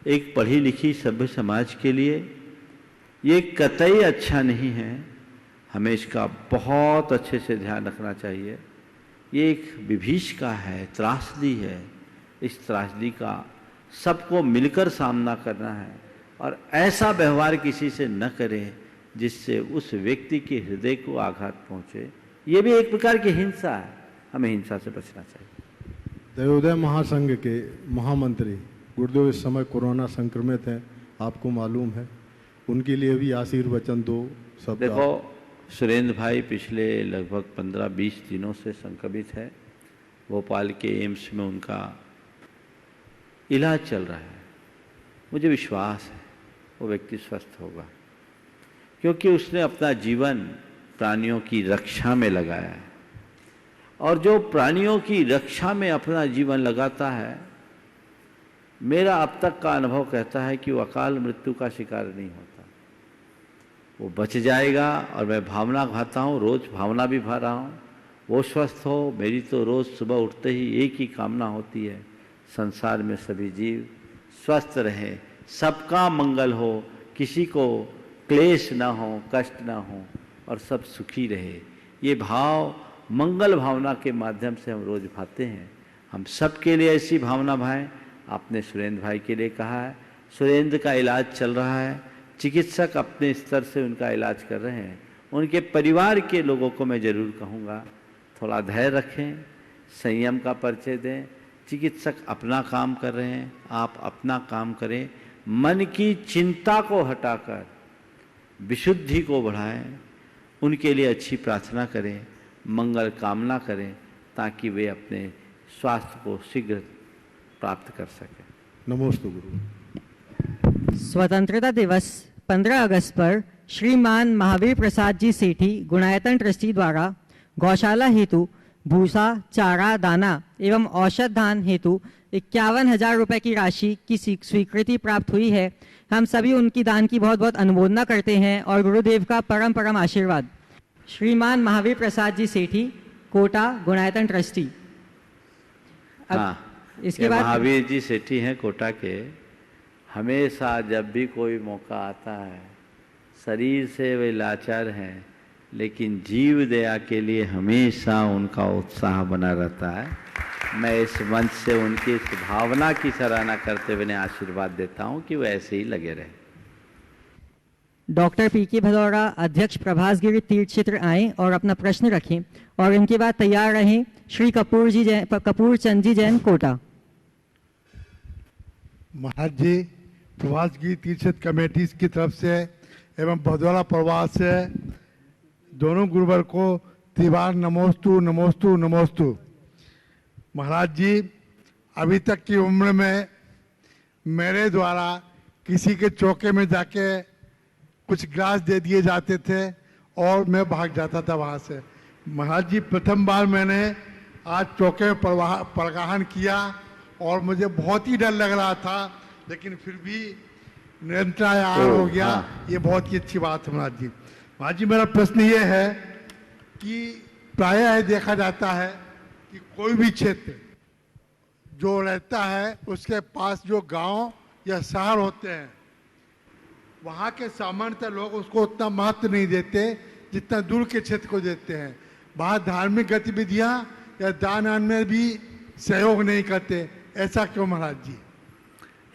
एक पढ़ी लिखी सभ्य समाज के लिए ये कतई अच्छा नहीं है। हमें इसका बहुत अच्छे से ध्यान रखना चाहिए। ये एक विभीषिका है, त्रासदी है। इस त्रासदी का सबको मिलकर सामना करना है और ऐसा व्यवहार किसी से न करें जिससे उस व्यक्ति के हृदय को आघात पहुंचे। ये भी एक प्रकार की हिंसा है, हमें हिंसा से बचना चाहिए। दयोदय महासंघ के महामंत्री गुरुदेव इस समय कोरोना संक्रमित हैं, आपको मालूम है। उनके लिए भी आशीर्वचन दो सब। देखो, सुरेंद्र भाई पिछले लगभग 15-20 दिनों से संक्रमित है। भोपाल के एम्स में उनका इलाज चल रहा है। मुझे विश्वास है वो व्यक्ति स्वस्थ होगा, क्योंकि उसने अपना जीवन प्राणियों की रक्षा में लगाया है। और जो प्राणियों की रक्षा में अपना जीवन लगाता है, मेरा अब तक का अनुभव कहता है कि वो अकाल मृत्यु का शिकार नहीं होता, वो बच जाएगा। और मैं भावना भाता हूँ, रोज भावना भी भा रहा हूँ, वो स्वस्थ हो। मेरी तो रोज सुबह उठते ही एक ही कामना होती है, संसार में सभी जीव स्वस्थ रहें, सबका मंगल हो, किसी को क्लेश ना हो, कष्ट ना हो और सब सुखी रहे। ये भाव मंगल भावना के माध्यम से हम रोज भाते हैं। हम सबके लिए ऐसी भावना भाएं। आपने सुरेंद्र भाई के लिए कहा है, सुरेंद्र का इलाज चल रहा है, चिकित्सक अपने स्तर से उनका इलाज कर रहे हैं। उनके परिवार के लोगों को मैं जरूर कहूँगा, थोड़ा धैर्य रखें, संयम का परिचय दें। चिकित्सक अपना काम कर रहे हैं, आप अपना काम करें। मन की चिंता को हटाकर विशुद्धि को बढ़ाएं, उनके लिए अच्छी प्रार्थना करें, मंगल कामना करें, ताकि वे अपने स्वास्थ्य को शीघ्र प्राप्त कर सकें। नमोस्तु गुरु। स्वतंत्रता दिवस 15 अगस्त पर श्रीमान महावीर प्रसाद जी सेठी गुणायतन ट्रस्टी द्वारा गौशाला हेतु भूसा, चारा, दाना एवं औषध दान हेतु 51,000 रुपये की राशि की स्वीकृति प्राप्त हुई है। हम सभी उनकी दान की बहुत बहुत अनुमोदना करते हैं और गुरुदेव का परम परम आशीर्वाद। श्रीमान महावीर प्रसाद जी सेठी, कोटा, गुणायतन ट्रस्टी। हाँ, इसके बाद महावीर जी सेठी हैं कोटा के। हमेशा जब भी कोई मौका आता है, शरीर से वे लाचार हैं, लेकिन जीव दया के लिए हमेशा उनका उत्साह बना रहता है। मैं इस मंच से उनकी इस भावना की सराहना करते हुए आशीर्वाद देता हूं कि वो ऐसे ही लगे रहे। Doctor PK. भदौरा, अध्यक्ष प्रभास गिरी तीर्थ क्षेत्र आए और अपना प्रश्न रखें और इनके बाद तैयार रहें श्री कपूर चंद जी जैन, कोटा। महाराज जी, प्रभास गिरी तीर्थ क्षेत्र कमेटी की तरफ से एवं भदौरा परिवार से दोनों गुरुवर को त्रिवार नमोस्तु नमोस्तु नमोस्तु। महाराज जी, अभी तक की उम्र में मेरे द्वारा किसी के चौके में जाके कुछ ग्लास दे दिए जाते थे और मैं भाग जाता था वहाँ से। महाराज जी, प्रथम बार मैंने आज चौके में प्रगाहन किया और मुझे बहुत ही डर लग रहा था, लेकिन फिर भी निरंतर हो गया। ये बहुत ही अच्छी बात है महाराज जी। महाराज जी, मेरा प्रश्न ये है कि प्रायः देखा जाता है कि कोई भी क्षेत्र जो रहता है उसके पास जो गांव या शहर होते हैं, वहाँ के सामान्यतः लोग उसको उतना महत्व नहीं देते जितना दूर के क्षेत्र को देते हैं। वहाँ धार्मिक गतिविधियाँ या दान में भी सहयोग नहीं करते। ऐसा क्यों महाराज जी?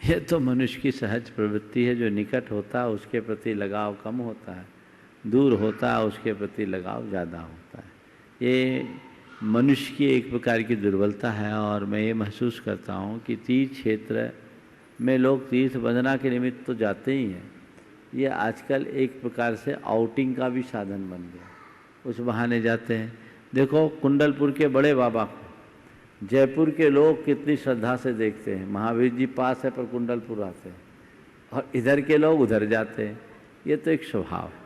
ये तो मनुष्य की सहज प्रवृत्ति है। जो निकट होता है उसके प्रति लगाव कम होता है, दूर होता है उसके प्रति लगाव ज़्यादा होता है। ये मनुष्य की एक प्रकार की दुर्बलता है। और मैं ये महसूस करता हूँ कि तीर्थ क्षेत्र में लोग तीर्थ वंदना के निमित्त तो जाते ही हैं, ये आजकल एक प्रकार से आउटिंग का भी साधन बन गया, उस बहाने जाते हैं। देखो, कुंडलपुर के बड़े बाबा को जयपुर के लोग कितनी श्रद्धा से देखते हैं। महावीर जी पास है पर कुंडलपुर आते हैं, और इधर के लोग उधर जाते हैं। ये तो एक स्वभाव है।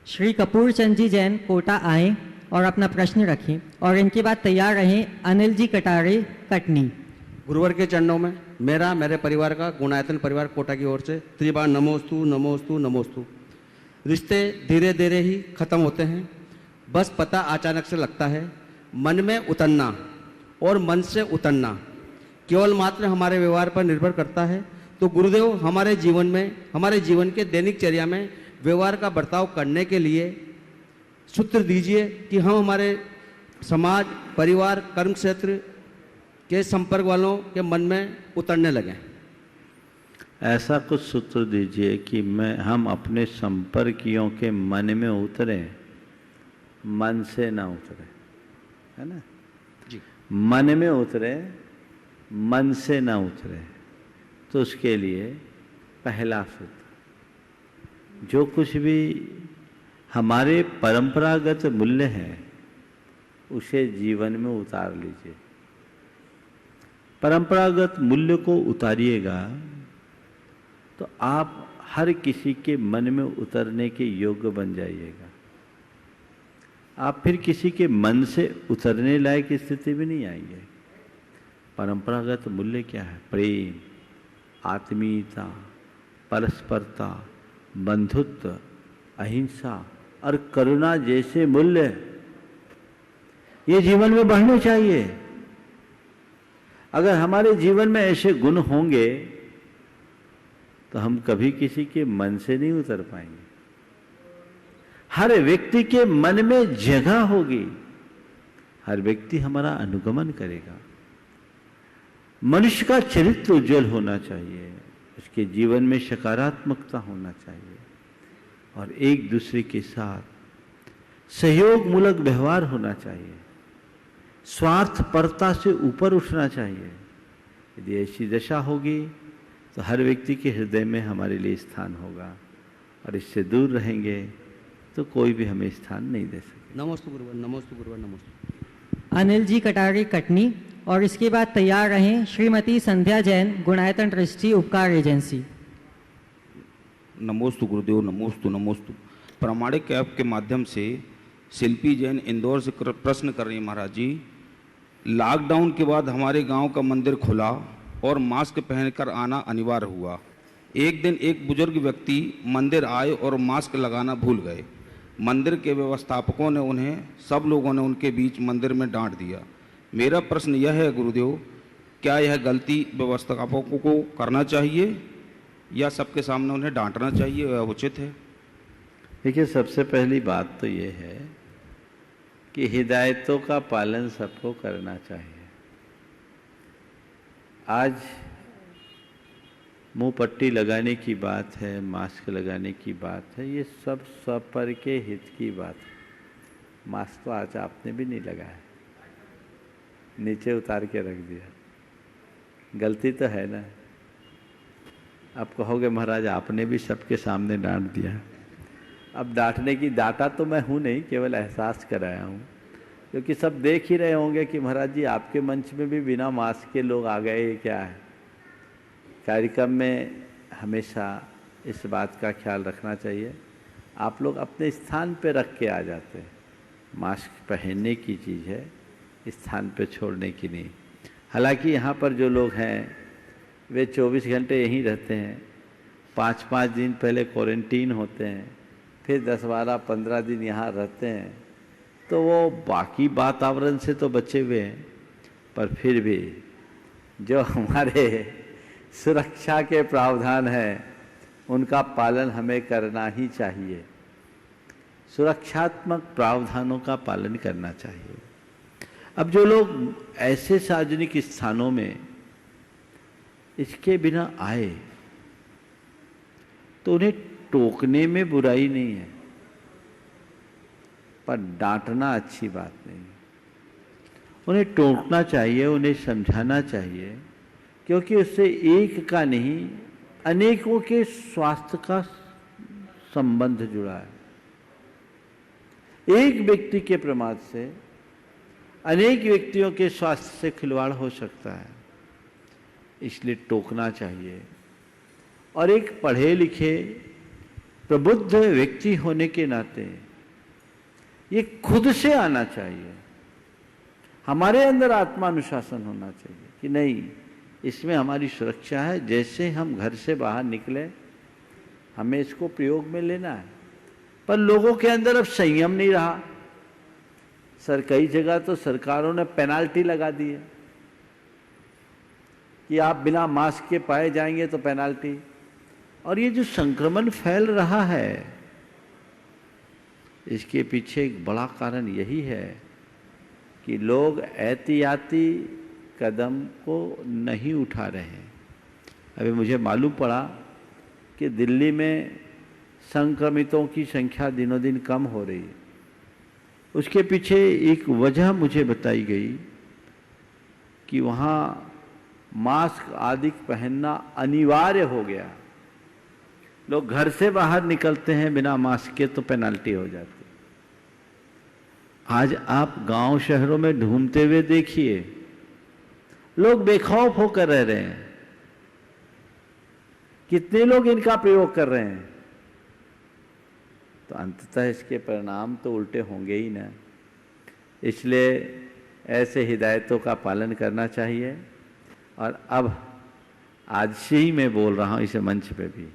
श्री कपूर चंद जी जैन, कोटा आए और अपना प्रश्न रखें और इनके बाद तैयार रहें अनिल जी कटारे, कटनी। गुरुवर के चरणों में मेरे परिवार का, गुणायतन परिवार कोटा की ओर से त्रिबार नमोस्तु नमोस्तु नमोस्तु। रिश्ते धीरे धीरे ही खत्म होते हैं, बस पता अचानक से लगता है। मन में उतरना और मन से उतरना केवल मात्र हमारे व्यवहार पर निर्भर करता है। तो गुरुदेव, हमारे जीवन में, हमारे जीवन के दैनिक चर्या में व्यवहार का बर्ताव करने के लिए सूत्र दीजिए कि हम हमारे समाज, परिवार, कर्म क्षेत्र के संपर्क वालों के मन में उतरने लगें। ऐसा कुछ सूत्र दीजिए कि हम अपने संपर्कियों के मन में उतरें, मन से ना उतरे, है ना जी। मन में उतरे, मन से ना उतरे। तो उसके लिए पहला सूत्र, जो कुछ भी हमारे परंपरागत मूल्य हैं उसे जीवन में उतार लीजिए। परंपरागत मूल्य को उतारिएगा तो आप हर किसी के मन में उतरने के योग्य बन जाइएगा। आप फिर किसी के मन से उतरने लायक स्थिति में नहीं आएंगे। परंपरागत मूल्य क्या है? प्रेम, आत्मीयता, परस्परता, बंधुत्व, अहिंसा और करुणा जैसे मूल्य ये जीवन में बढ़ने चाहिए। अगर हमारे जीवन में ऐसे गुण होंगे तो हम कभी किसी के मन से नहीं उतर पाएंगे। हर व्यक्ति के मन में जगह होगी, हर व्यक्ति हमारा अनुगमन करेगा। मनुष्य का चरित्र उज्जवल होना चाहिए, उसके जीवन में सकारात्मकता होना चाहिए। और एक दूसरे के साथ सहयोग मूलक व्यवहार होना चाहिए, स्वार्थपरता से ऊपर उठना चाहिए। यदि ऐसी दशा होगी तो हर व्यक्ति के हृदय में हमारे लिए स्थान होगा, और इससे दूर रहेंगे तो कोई भी हमें स्थान नहीं दे सके। नमोस्तु गुरुवर, नमोस्तु गुरुवर, नमोस्तु। अनिल जी कटारी कटनी, और इसके बाद तैयार रहें श्रीमती संध्या जैन, गुणायतन ट्रस्टी, उपकार एजेंसी। नमोस्तु गुरुदेव, नमोस्तु नमोस्तु। प्रामाणिक ऐप के माध्यम से शिल्पी जैन इंदौर से प्रश्न कर रही हैं महाराज जी। लॉकडाउन के बाद हमारे गांव का मंदिर खुला और मास्क पहनकर आना अनिवार्य हुआ। एक दिन एक बुजुर्ग व्यक्ति मंदिर आए और मास्क लगाना भूल गए। मंदिर के व्यवस्थापकों ने उन्हें, सब लोगों ने उनके बीच मंदिर में डांट दिया। मेरा प्रश्न यह है गुरुदेव, क्या यह गलती व्यवस्थापकों को करना चाहिए या सबके सामने उन्हें डांटना चाहिए, यह उचित है? देखिए, सबसे पहली बात तो ये है कि हिदायतों का पालन सबको करना चाहिए। आज मुंह पट्टी लगाने की बात है, मास्क लगाने की बात है, ये सब सपर के हित की बात है। मास्क तो आज आपने भी नहीं लगाया, नीचे उतार के रख दिया, गलती तो है ना। आप कहोगे महाराज आपने भी सबके सामने डांट दिया। अब डांटने की डांटा तो मैं हूँ नहीं, केवल एहसास कराया हूँ, क्योंकि सब देख ही रहे होंगे कि महाराज जी आपके मंच में भी बिना मास्क के लोग आ गए, ये क्या है। कार्यक्रम में हमेशा इस बात का ख्याल रखना चाहिए, आप लोग अपने स्थान पे रख के आ जाते हैं। मास्क पहनने की चीज़ है, स्थान पे छोड़ने की नहीं। हालांकि यहाँ पर जो लोग हैं वे 24 घंटे यहीं रहते हैं, 5-5 दिन पहले क्वारंटीन होते हैं, फिर 10, 12, 15 दिन यहाँ रहते हैं, तो वो बाकी वातावरण से तो बचे हुए हैं, पर फिर भी जो हमारे सुरक्षा के प्रावधान हैं उनका पालन हमें करना ही चाहिए। सुरक्षात्मक प्रावधानों का पालन करना चाहिए। अब जो लोग ऐसे सार्वजनिक स्थानों में इसके बिना आए तो उन्हें टोकने में बुराई नहीं है, पर डांटना अच्छी बात नहीं है। उन्हें टोकना चाहिए, उन्हें समझाना चाहिए, क्योंकि उससे एक का नहीं अनेकों के स्वास्थ्य का संबंध जुड़ा है। एक व्यक्ति के प्रमाद से अनेक व्यक्तियों के स्वास्थ्य से खिलवाड़ हो सकता है, इसलिए टोकना चाहिए। और एक पढ़े लिखे प्रबुद्ध व्यक्ति होने के नाते ये खुद से आना चाहिए। हमारे अंदर आत्मानुशासन होना चाहिए कि नहीं, इसमें हमारी सुरक्षा है। जैसे हम घर से बाहर निकले हमें इसको प्रयोग में लेना है, पर लोगों के अंदर अब संयम नहीं रहा। कई जगह तो सरकारों ने पेनाल्टी लगा दी है कि आप बिना मास्क के पाए जाएंगे तो पेनाल्टी। और ये जो संक्रमण फैल रहा है इसके पीछे एक बड़ा कारण यही है कि लोग एहतियाती कदम को नहीं उठा रहे हैं। अभी मुझे मालूम पड़ा कि दिल्ली में संक्रमितों की संख्या दिनों दिन कम हो रही है। उसके पीछे एक वजह मुझे बताई गई कि वहाँ मास्क आदि पहनना अनिवार्य हो गया। लोग घर से बाहर निकलते हैं बिना मास्क के तो पेनाल्टी हो जाती। आज आप गांव शहरों में ढूंढते हुए देखिए, लोग बेखौफ होकर रह रहे हैं। कितने लोग इनका प्रयोग कर रहे हैं, तो अंततः इसके परिणाम तो उल्टे होंगे ही ना। इसलिए ऐसे हिदायतों का पालन करना चाहिए। और अब आज से ही मैं बोल रहा हूँ इस मंच पे भी,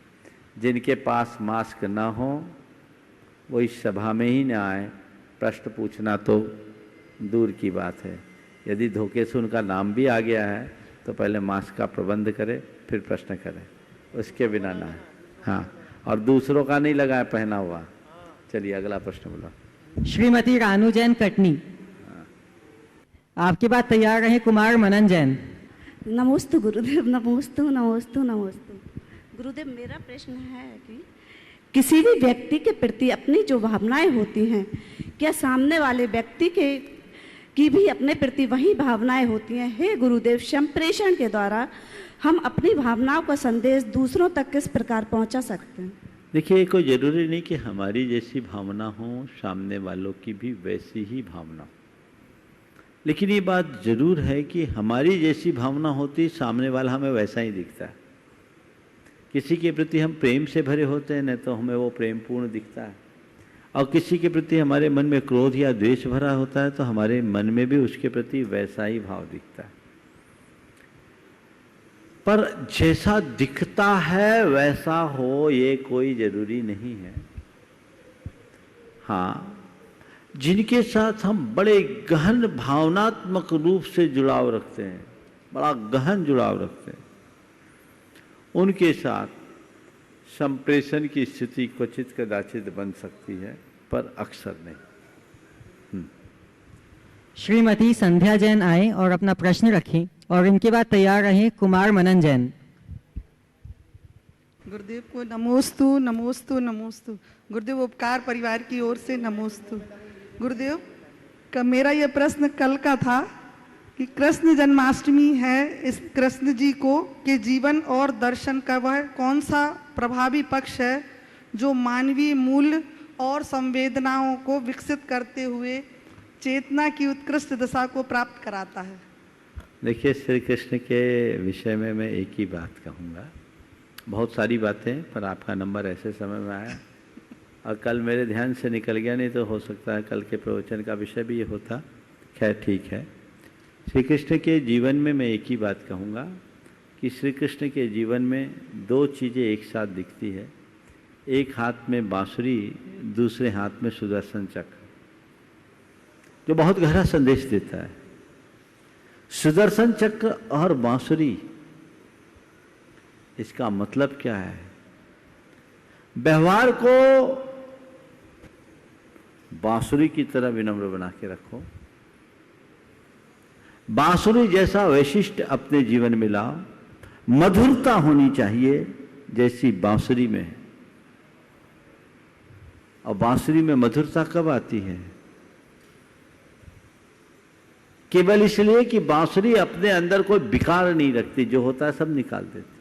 जिनके पास मास्क ना हो वो इस सभा में ही ना आए। प्रश्न पूछना तो दूर की बात है, यदि धोखे से उनका नाम भी आ गया है तो पहले मास्क का प्रबंध करें फिर प्रश्न करें, उसके बिना ना है। हाँ, और दूसरों का नहीं लगाया पहना हुआ। चलिए अगला प्रश्न बोला। श्रीमती रानू जैन कटनी, आपके बाद तैयार रहे कुमार मनन जैन। नमोस्तु गुरुदेव, नमोस्तु नमोस्तु नमोस्तु। गुरुदेव, मेरा प्रश्न है कि किसी भी व्यक्ति के प्रति अपनी जो भावनाएं होती हैं, क्या सामने वाले व्यक्ति की भी अपने प्रति वही भावनाएं होती हैं? हे गुरुदेव, संप्रेषण के द्वारा हम अपनी भावनाओं का संदेश दूसरों तक किस प्रकार पहुंचा सकते हैं? देखिए, कोई ज़रूरी नहीं कि हमारी जैसी भावना हो, सामने वालों की भी वैसी ही भावना हो। लेकिन ये बात ज़रूर है कि हमारी जैसी भावना होती, सामने वाला हमें वैसा ही दिखता है। किसी के प्रति हम प्रेम से भरे होते हैं, नहीं तो हमें वो प्रेमपूर्ण दिखता है। और किसी के प्रति हमारे मन में क्रोध या द्वेष भरा होता है, तो हमारे मन में भी उसके प्रति वैसा ही भाव दिखता है। पर जैसा दिखता है वैसा हो, ये कोई जरूरी नहीं है। हाँ, जिनके साथ हम बड़े गहन भावनात्मक रूप से जुड़ाव रखते हैं, बड़ा गहन जुड़ाव रखते हैं, उनके साथ संप्रेषण की स्थिति क्वचित कदाचित बन सकती है, पर अक्सर नहीं। श्रीमती संध्या जैन आए और अपना प्रश्न रखें, और इनके बाद तैयार रहे कुमार मनन जैन। गुरुदेव को नमोस्तु नमोस्तु नमोस्तु। गुरुदेव उपकार परिवार की ओर से नमोस्तु। गुरुदेव का मेरा यह प्रश्न कल का था कि कृष्ण जन्माष्टमी है, इस कृष्ण जी को के जीवन और दर्शन का वह कौन सा प्रभावी पक्ष है जो मानवीय मूल्य और संवेदनाओं को विकसित करते हुए चेतना की उत्कृष्ट दशा को प्राप्त कराता है? देखिए, श्री कृष्ण के विषय में मैं एक ही बात कहूँगा। बहुत सारी बातें, पर आपका नंबर ऐसे समय में आया और कल मेरे ध्यान से निकल गया, नहीं तो हो सकता है कल के प्रवचन का विषय भी ये होता। खैर ठीक है। श्री कृष्ण के जीवन में मैं एक ही बात कहूँगा कि श्री कृष्ण के जीवन में दो चीज़ें एक साथ दिखती है। एक हाथ में बांसुरी, दूसरे हाथ में सुदर्शन चक्र, जो बहुत गहरा संदेश देता है। सुदर्शन चक्र और बांसुरी, इसका मतलब क्या है? व्यवहार को बांसुरी की तरह विनम्र बना के रखो, बांसुरी जैसा वैशिष्ट अपने जीवन में लाओ। मधुरता होनी चाहिए जैसी बांसुरी में है। और बांसुरी में मधुरता कब आती है? केवल इसलिए कि बांसुरी अपने अंदर कोई विकार नहीं रखती, जो होता है सब निकाल देती।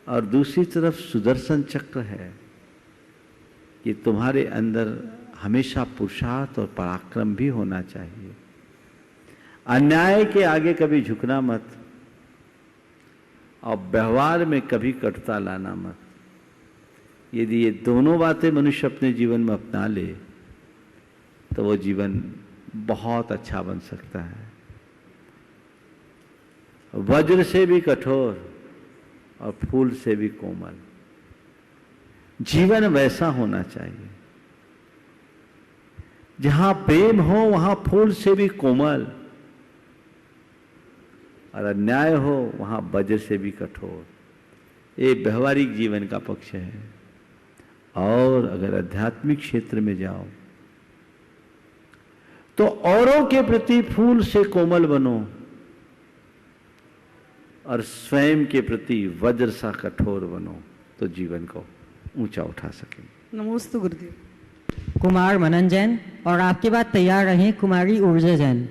और दूसरी तरफ सुदर्शन चक्र है कि तुम्हारे अंदर हमेशा पुरुषार्थ और पराक्रम भी होना चाहिए। अन्याय के आगे कभी झुकना मत, और व्यवहार में कभी कटुता लाना मत। यदि ये दोनों बातें मनुष्य अपने जीवन में अपना ले तो वो जीवन बहुत अच्छा बन सकता है। वज्र से भी कठोर और फूल से भी कोमल, जीवन वैसा होना चाहिए। जहां प्रेम हो वहां फूल से भी कोमल, और अन्याय हो वहां वज्र से भी कठोर। ये व्यवहारिक जीवन का पक्ष है। और अगर आध्यात्मिक क्षेत्र में जाओ तो औरों के प्रति फूल से कोमल बनो और स्वयं के प्रति वज्र सा कठोर बनो, तो जीवन को ऊंचा उठा सके। नमोस्तु गुरुदेव। कुमार मनन जैन, और आपके बाद तैयार रहे कुमारी ऊर्जा जैन।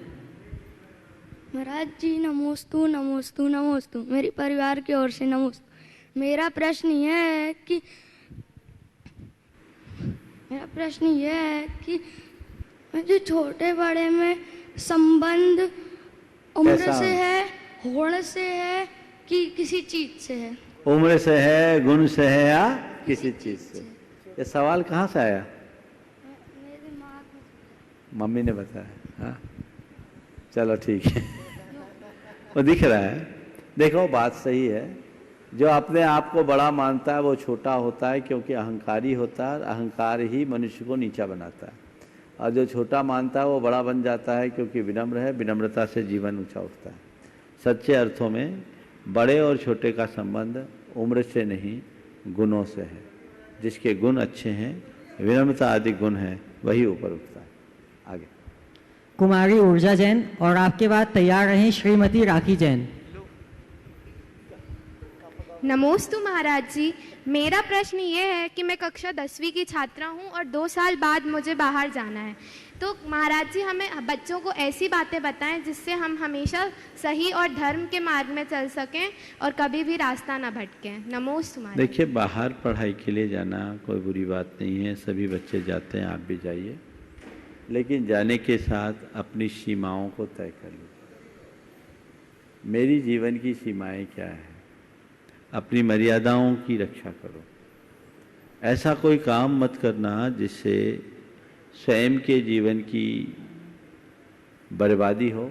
महाराज जी नमोस्तु नमोस्तु नमोस्तु। मेरे परिवार की ओर से नमोस्तु। मेरा प्रश्न यह है कि जो छोटे बड़े में संबंध उम्र से है, होड़ से है कि किसी चीज से है? उम्र से है, गुण से है, या किसी चीज से? ये सवाल कहाँ से आया? मेरे दिमाग में। मम्मी ने बताया। हाँ, चलो ठीक है। वो दिख रहा है। देखो, बात सही है। जो अपने आप को बड़ा मानता है वो छोटा होता है, क्योंकि अहंकारी होता है। अहंकार ही मनुष्य को नीचा बनाता है। और जो छोटा मानता है वो बड़ा बन जाता है, क्योंकि विनम्र है। विनम्रता से जीवन ऊंचा उठता है। सच्चे अर्थों में बड़े और छोटे का संबंध उम्र से नहीं, गुणों से है। जिसके गुण अच्छे हैं, विनम्रता आदि गुण हैं, वही ऊपर उठता है। आगे कुमारी ऊर्जा जैन, और आपके बाद तैयार रहे श्रीमती राखी जैन। नमोस्तु महाराज जी। मेरा प्रश्न ये है कि मैं कक्षा 10वीं की छात्रा हूँ और 2 साल बाद मुझे बाहर जाना है। तो महाराज जी हमें बच्चों को ऐसी बातें बताएं जिससे हम हमेशा सही और धर्म के मार्ग में चल सकें और कभी भी रास्ता ना भटकें। नमोस्तु महाराज। देखिए, बाहर पढ़ाई के लिए जाना कोई बुरी बात नहीं है, सभी बच्चे जाते हैं, आप भी जाइए, लेकिन जाने के साथ अपनी सीमाओं को तय कर लीजिए। मेरी जीवन की सीमाएं क्या है, अपनी मर्यादाओं की रक्षा करो। ऐसा कोई काम मत करना जिससे स्वयं के जीवन की बर्बादी हो,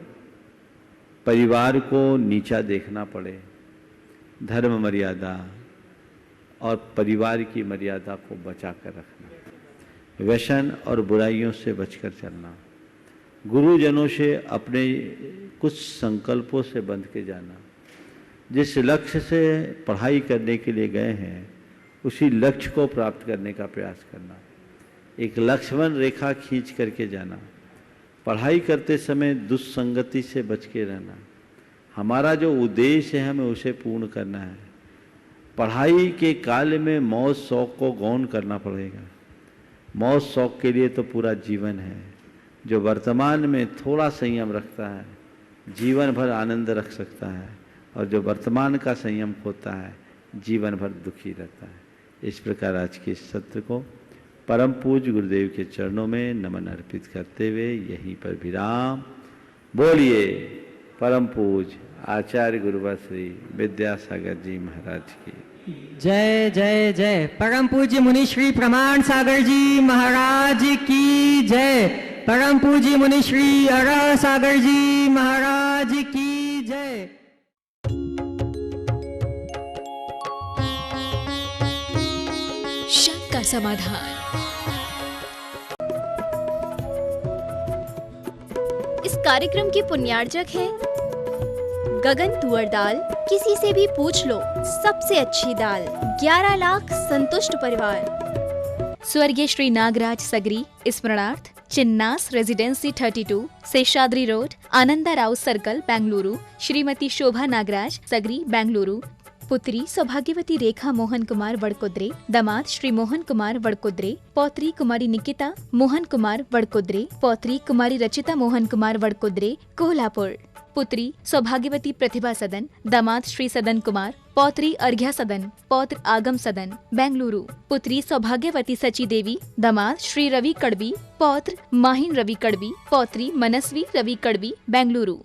परिवार को नीचा देखना पड़े। धर्म मर्यादा और परिवार की मर्यादा को बचा कर रखना, व्यसन और बुराइयों से बचकर चलना, गुरुजनों से अपने कुछ संकल्पों से बंध के जाना। जिस लक्ष्य से पढ़ाई करने के लिए गए हैं उसी लक्ष्य को प्राप्त करने का प्रयास करना, एक लक्ष्मण रेखा खींच करके जाना। पढ़ाई करते समय दुस्संगति से बच के रहना। हमारा जो उद्देश्य है हमें उसे पूर्ण करना है। पढ़ाई के काल में मौज शौक को गौण करना पड़ेगा। मौज शौक के लिए तो पूरा जीवन है। जो वर्तमान में थोड़ा संयम रखता है जीवन भर आनंद रख सकता है, और जो वर्तमान का संयम खोता है जीवन भर दुखी रहता है। इस प्रकार आज के इस सत्र को परम पूज्य गुरुदेव के चरणों में नमन अर्पित करते हुए यहीं पर विराम। बोलिए परम पूज्य आचार्य गुरुवर श्री विद्यासागर जी महाराज की जय जय जय। परम पूज्य मुनिश्री प्रमाण सागर जी महाराज की जय। परम पूज्य मुनिश्री अरा सागर जी महाराज की जय। शंका समाधान। इस कार्यक्रम के पुण्यार्जक हैं गगन तुअर दाल। किसी से भी पूछ लो सबसे अच्छी दाल। 11 लाख संतुष्ट परिवार। स्वर्गीय श्री नागराज सगरी स्मरणार्थ Chinnas residency 32 Seshadri road Ananda Rao circle Bengaluru. Shrimati Shobha Nagaraj Sagari Bengaluru. पुत्री सौभाग्यवती रेखा मोहन कुमार वड़कुद्रे। दामाद श्री मोहन कुमार वड़कुद्रे। पौत्री कुमारी निकिता मोहन कुमार वड़कुद्रे। पौत्री कुमारी रचिता मोहन कुमार वड़कुद्रे कोल्हापुर। पुत्री सौभाग्यवती प्रतिभा सदन। दामाद श्री सदन कुमार। पौत्री अर्घ्या सदन। पौत्र आगम सदन बेंगलुरु। पुत्री सौभाग्यवती सची देवी। दामाद श्री रवि कड़बी। पौत्र माहिन रवि कड़बी। पौत्री मनस्वी रवि कड़बी बेंगलुरु।